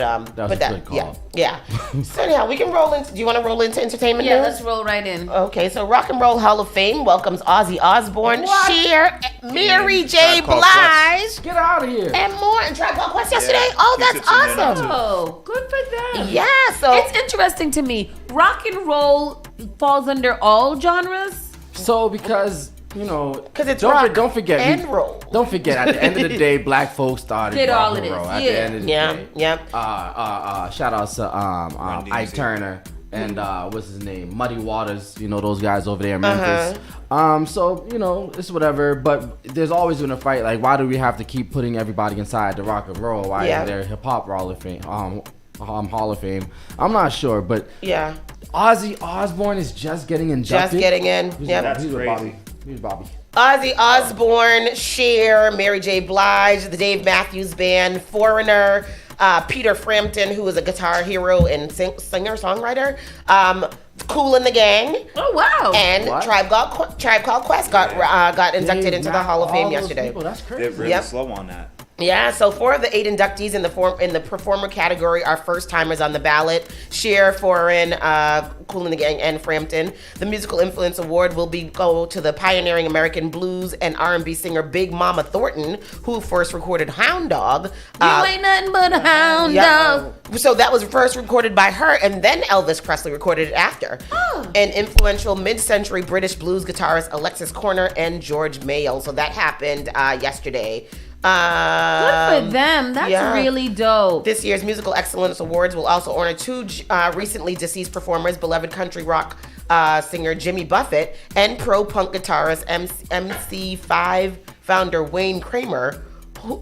So anyhow, we can roll into. Do you want to roll into entertainment news? Yeah, let's roll right in. Okay, so Rock and Roll Hall of Fame welcomes Ozzy Osbourne, Cher, Mary J. Blige, get out of here, and more. And Tribe Called Quest yesterday. Oh, that's awesome. Oh, good for them. Yeah, so it's interesting to me. Rock and roll falls under all genres. So because it's don't forget and roll. Don't forget, at the end of the day, black folks started did all of this. At the end of the day. Yep. Shout out to Ike Turner and what's his name, Muddy Waters. Those guys over there in Memphis. So it's whatever. But there's always been a fight. Like, why do we have to keep putting everybody inside the rock and roll? Why is there hip hop Hall of Fame? Hall of Fame. I'm not sure, but Ozzy Osbourne is just getting inducted. Just getting in. That's crazy. Here's Bobby. Ozzy Osbourne, Cher, Mary J. Blige, the Dave Matthews Band, Foreigner, Peter Frampton, who is a guitar hero and singer-songwriter, Kool and the Gang. Oh, wow. And Tribe Called Quest got inducted into the Hall of Fame yesterday. That's crazy. They're really slow on that. Yeah, so 4 of the 8 inductees in the performer category are first timers on the ballot. Cher, Foreign, Kool and the Gang, and Frampton. The Musical Influence Award will go to the pioneering American blues and R&B singer Big Mama Thornton, who first recorded Hound Dog. You ain't nothing but a hound dog. So that was first recorded by her, and then Elvis Presley recorded it after. And influential mid-century British blues guitarist Alexis Corner and George Mayo. So that happened yesterday. Good for them. That's really dope. This year's Musical Excellence Awards will also honor 2 recently deceased performers, beloved country rock singer Jimmy Buffett and pro-punk guitarist MC5 founder Wayne Kramer,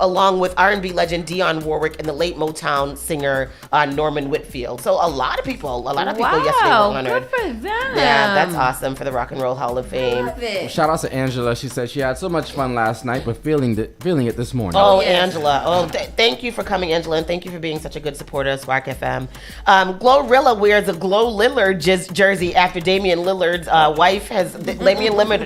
along with R&B legend Dionne Warwick and the late Motown singer Norman Whitfield. So a lot of people yesterday were honored. Good for them. Yeah, that's awesome for the Rock and Roll Hall of Fame. Well, shout out to Angela. She said she had so much fun last night, but feeling it this morning. Oh, Angela. Oh, thank you for coming, Angela, and thank you for being such a good supporter of Spark FM. Glorilla wears a Glow Lillard jersey after Damian Lillard's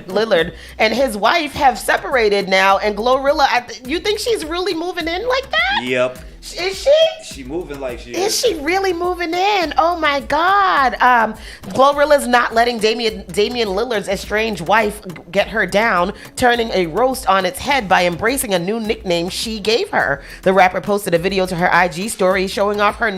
Lillard and his wife have separated now, and Glorilla, you think she's really moving in like that? Yep. Is she? She moving like she is. Is she really moving in? Oh my God. Glorilla's not letting Damian Lillard's estranged wife get her down, turning a roast on its head by embracing a new nickname she gave her. The rapper posted a video to her IG story showing off her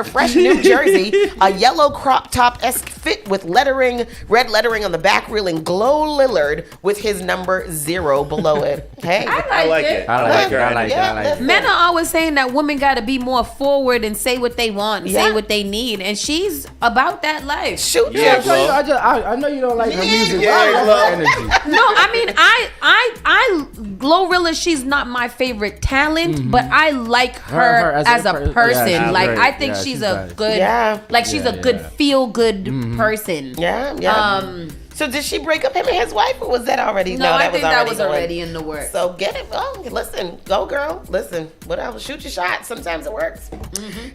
fresh new jersey, a yellow crop top-esque fit with red lettering on the back, reeling Glow Lillard with his number 0 below it. Hey, I like it. I like it. Men are always saying that women got to be more forward and say what they want, and say what they need, and she's about that life. Shoot, Yeah, I know you don't like her music. Yeah, but I love her energy. No, I mean, I Glorilla, she's not my favorite talent, but I like her as a person. Yeah, like, great. I think Yeah, she's she's a nice. good, she's a good feel-good person. Yeah. So did she break up him and his wife, or was that already? No, I think that was going. already in the works. So get it. Oh, listen, go girl. Listen, whatever. Shoot your shot. Sometimes it works.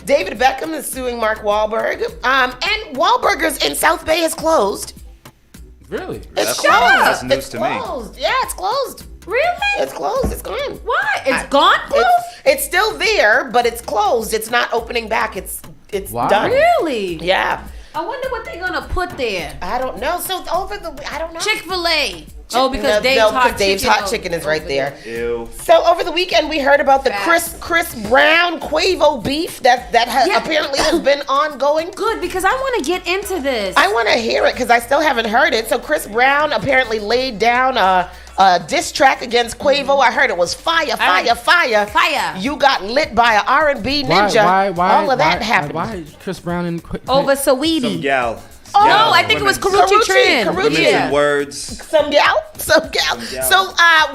David Beckham is suing Mark Wahlberg. And Wahlburgers in South Bay is closed. Really? It's closed. That's news It's to me. closed. Yeah, it's closed. Really? It's closed. It's gone. What? It's gone? Closed? It's still there, but it's closed. It's not opening back. It's done. Really? Yeah. I wonder what they're gonna put there. I don't know. So I don't know. Chick-fil-A. Oh, because Dave's Hot Chicken is right there. Ew. So over the weekend we heard about the Chris Brown Quavo beef that apparently has been ongoing. Good, because I want to get into this. I want to hear it because I still haven't heard it. So Chris Brown apparently laid down a diss track against Quavo. I heard it was fire. You got lit by an R&B ninja. Why? All of that happened. Why is Chris Brown and over Saweetie? Some gal. Oh, no, I think it was Karuchi Tran. Women's in words. Some gal. So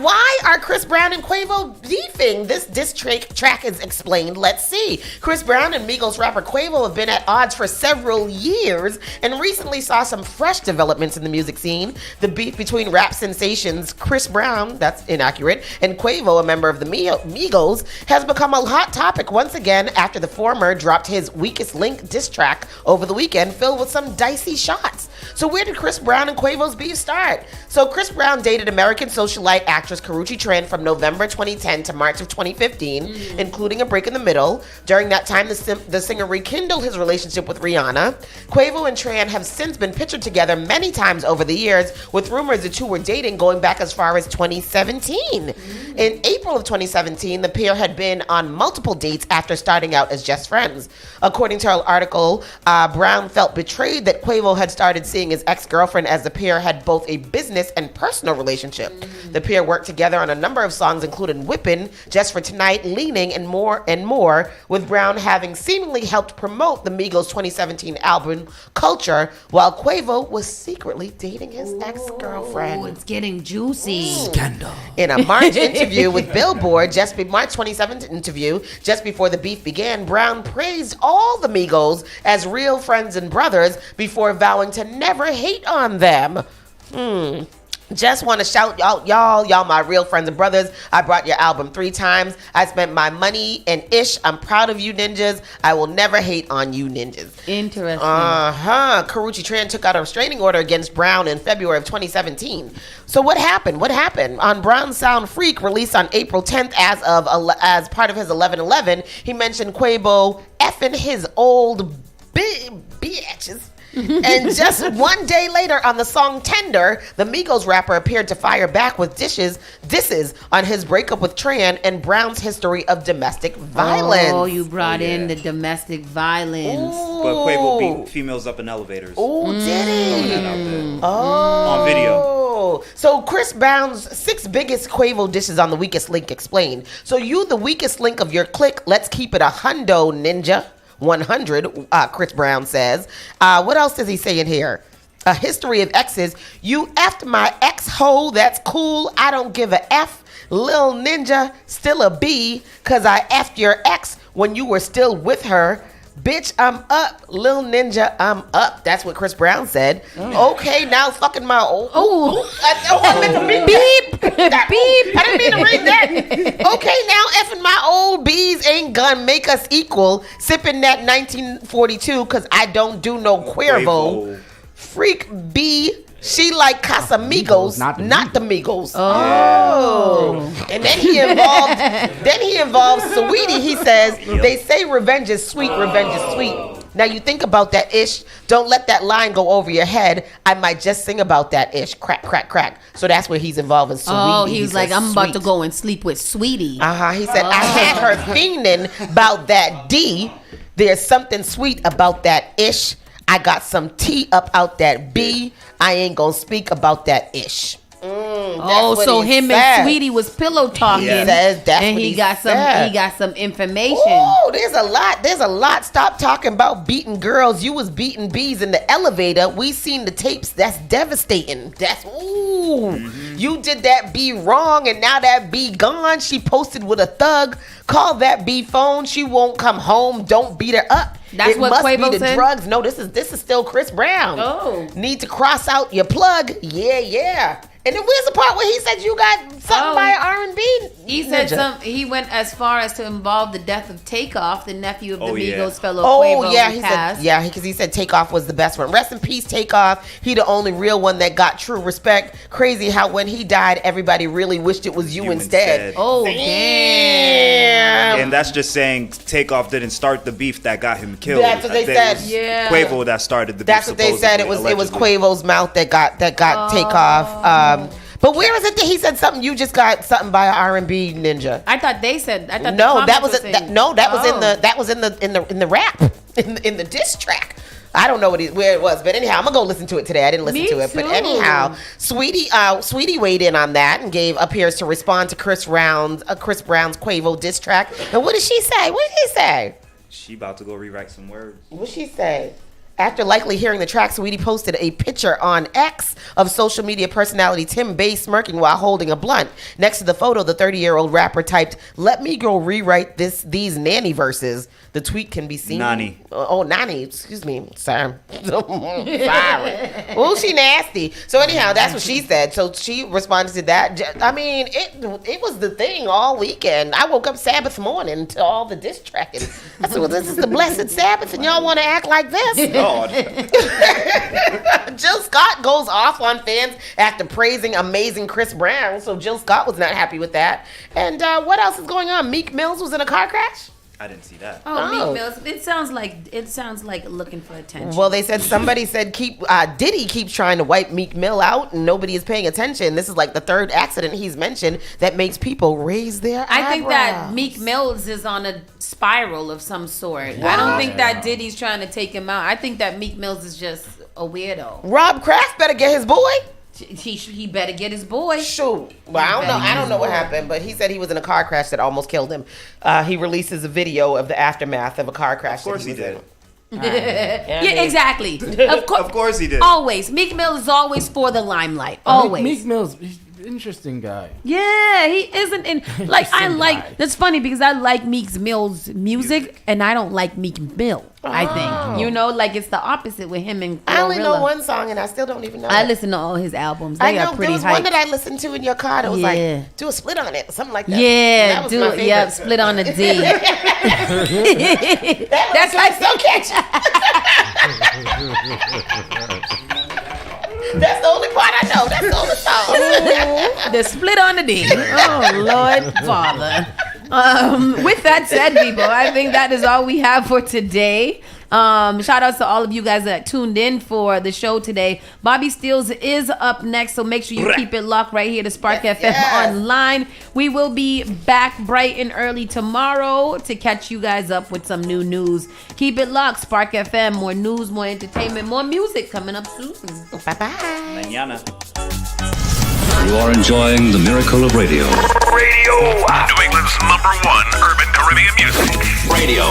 why are Chris Brown and Quavo beefing? This diss track is explained. Let's see. Chris Brown and Migos rapper Quavo have been at odds for several years and recently saw some fresh developments in the music scene. The beef between rap sensations Chris Brown, that's inaccurate, and Quavo, a member of the Migos, has become a hot topic once again after the former dropped his Weakest Link diss track over the weekend filled with some dicey shots. So where did Chris Brown and Quavo's beef start? So Chris Brown dated American socialite actress Karuchi Tran from November 2010 to March of 2015, including a break in the middle. During that time, the singer rekindled his relationship with Rihanna. Quavo and Tran have since been pictured together many times over the years, with rumors the two were dating going back as far as 2017. In April of 2017, the pair had been on multiple dates after starting out as just friends. According to an article, Brown felt betrayed that Quavo had started seeing his ex-girlfriend as the pair had both a business and personal relationship. The pair worked together on a number of songs, including Whippin', Just for Tonight, Leaning, and more, with Brown having seemingly helped promote the Migos' 2017 album, Culture, while Quavo was secretly dating his ex-girlfriend. Oh, it's getting juicy. Scandal. In a March interview with Billboard, March 27th interview, just before the beef began, Brown praised all the Migos as real friends and brothers before vowing to never hate on them. Just want to shout out y'all my real friends and brothers. I brought your album 3 times. I spent my money and ish. I'm proud of you ninjas. I will never hate on you ninjas. Interesting. Karuchi Tran took out a restraining order against Brown in February of 2017. So what happened? On Brown's Sound Freak, released on April 10th as part of his 11/11, he mentioned Quavo effing his old bitches. And just one day later on the song Tender, the Migos rapper appeared to fire back with disses on his breakup with Tran and Brown's history of domestic violence. Oh, you brought in the domestic violence. Ooh. But Quavo beat females up in elevators. Oh, did he? That out there. Oh. On video. So Chris Brown's 6 biggest Quavo dishes on the Weakest Link explained. So you the weakest link of your clique, let's keep it a hundo, ninja. 100, Chris Brown says. What else does he say in here? A history of exes. You effed my ex-hoe, that's cool. I don't give a F. Lil Ninja, still a B, cause I effed your ex when you were still with her. Bitch, I'm up. Lil Ninja, I'm up. That's what Chris Brown said. Oh. Okay, now fucking my old... I meant to read beep. That. Beep. I didn't mean to read that. Okay, now effing my old bees ain't gonna make us equal. Sipping that 1942, because I don't do no Cuervo. Freak B... She like Casamigos, not the Migos. Oh. And then he involves Saweetie. He says, they say revenge is sweet, revenge is sweet. Now you think about that ish. Don't let that line go over your head. I might just sing about that ish. Crack, crack, crack. So that's where he's involved in Saweetie. Oh, he was like, I'm about to go and sleep with Sweetie. He said, I had her fiending about that D. There's something sweet about that ish. I got some T up out that B. I ain't gonna speak about that ish. Oh, so him and Sweetie was pillow talking, and he got some information. Oh, there's a lot. Stop talking about beating girls. You was beating bees in the elevator. We seen the tapes. That's devastating. That's You did that bee wrong, and now that bee gone. She posted with a thug. Call that bee phone. She won't come home. Don't beat her up. That's what Quavo must be the said? drugs. No, this is still Chris Brown. Oh, need to cross out your plug. Yeah. And then where's the part where he said you got something by an R&B? He said he went as far as to involve the death of Takeoff, the nephew of the Migos fellow Quavo. He said Takeoff was the best one. Rest in peace, Takeoff. He the only real one that got true respect. Crazy how when he died, everybody really wished it was you instead. Oh, damn. And that's just saying Takeoff didn't start the beef that got him killed. That's what they said. Yeah. Quavo that started the beef. That's what they said. It was Quavo's mouth that got Takeoff. But where is it that he said something? You just got something by an R&B ninja. I thought they said. I thought no, that was in the rap in the diss track. I don't know where it was, but anyhow, I'm gonna go listen to it today. I didn't listen to it, but anyhow, Sweetie weighed in on that and appears to respond to Chris Brown's Quavo diss track. And what did she say? What did he say? She about to go rewrite some words. What did she say? After likely hearing the track, Sweetie posted a picture on X of social media personality Tim Bay smirking while holding a blunt. Next to the photo, the 30-year-old rapper typed, "Let me go rewrite these nanny verses." The tweet can be seen. Nani. Nani. Excuse me. Sorry. Sorry. Oh, she nasty. So anyhow, that's what she said. So she responded to that. I mean, it was the thing all weekend. I woke up Sabbath morning to all the diss tracking. I said, well, this is the blessed Sabbath, and y'all want to act like this? God. Jill Scott goes off on fans after praising amazing Chris Brown. So Jill Scott was not happy with that. And what else is going on? Meek Mills was in a car crash? I didn't see that. Meek Mills. It sounds like looking for attention. Well, they said somebody said Diddy keeps trying to wipe Meek Mill out, and nobody is paying attention. This is like the third accident he's mentioned that makes people raise their eyebrows. I think that Meek Mills is on a spiral of some sort. Wow. I don't think that Diddy's trying to take him out. I think that Meek Mills is just a weirdo. Rob Kraft better get his boy. He better get his boy. Shoot. Well, I don't know what happened, but he said he was in a car crash that almost killed him. He releases a video of the aftermath of a car crash. Of course he did. Yeah, exactly. Of course he did. Always. Meek Mill is always for the limelight. Always. Meek Mill's interesting guy. Yeah, he isn't in that's funny because I like Meek Mill's music and I don't like Meek Mill. I think like it's the opposite with him and Glorilla. I only know one song and I still don't even know. I listen to all his albums. They are pretty hype. There was one that I listened to in your car that was like, do a split on it, something like that. Yeah, split on a D. That's like so catchy. That's the only part I know. That's the only song. The split on the D. Oh, Lord Father. With that said, people, I think that is all we have for today. Shout outs to all of you guys that tuned in for the show today. Bobby Steels is up next, so make sure you keep it locked right here to Spark FM Online. We will be back bright and early tomorrow to catch you guys up with some new news. Keep it locked, Spark FM. More news, more entertainment, more music coming up soon. Bye-bye. Mañana. You are enjoying the miracle of radio. Radio. New England's #1 urban Caribbean music. Radio.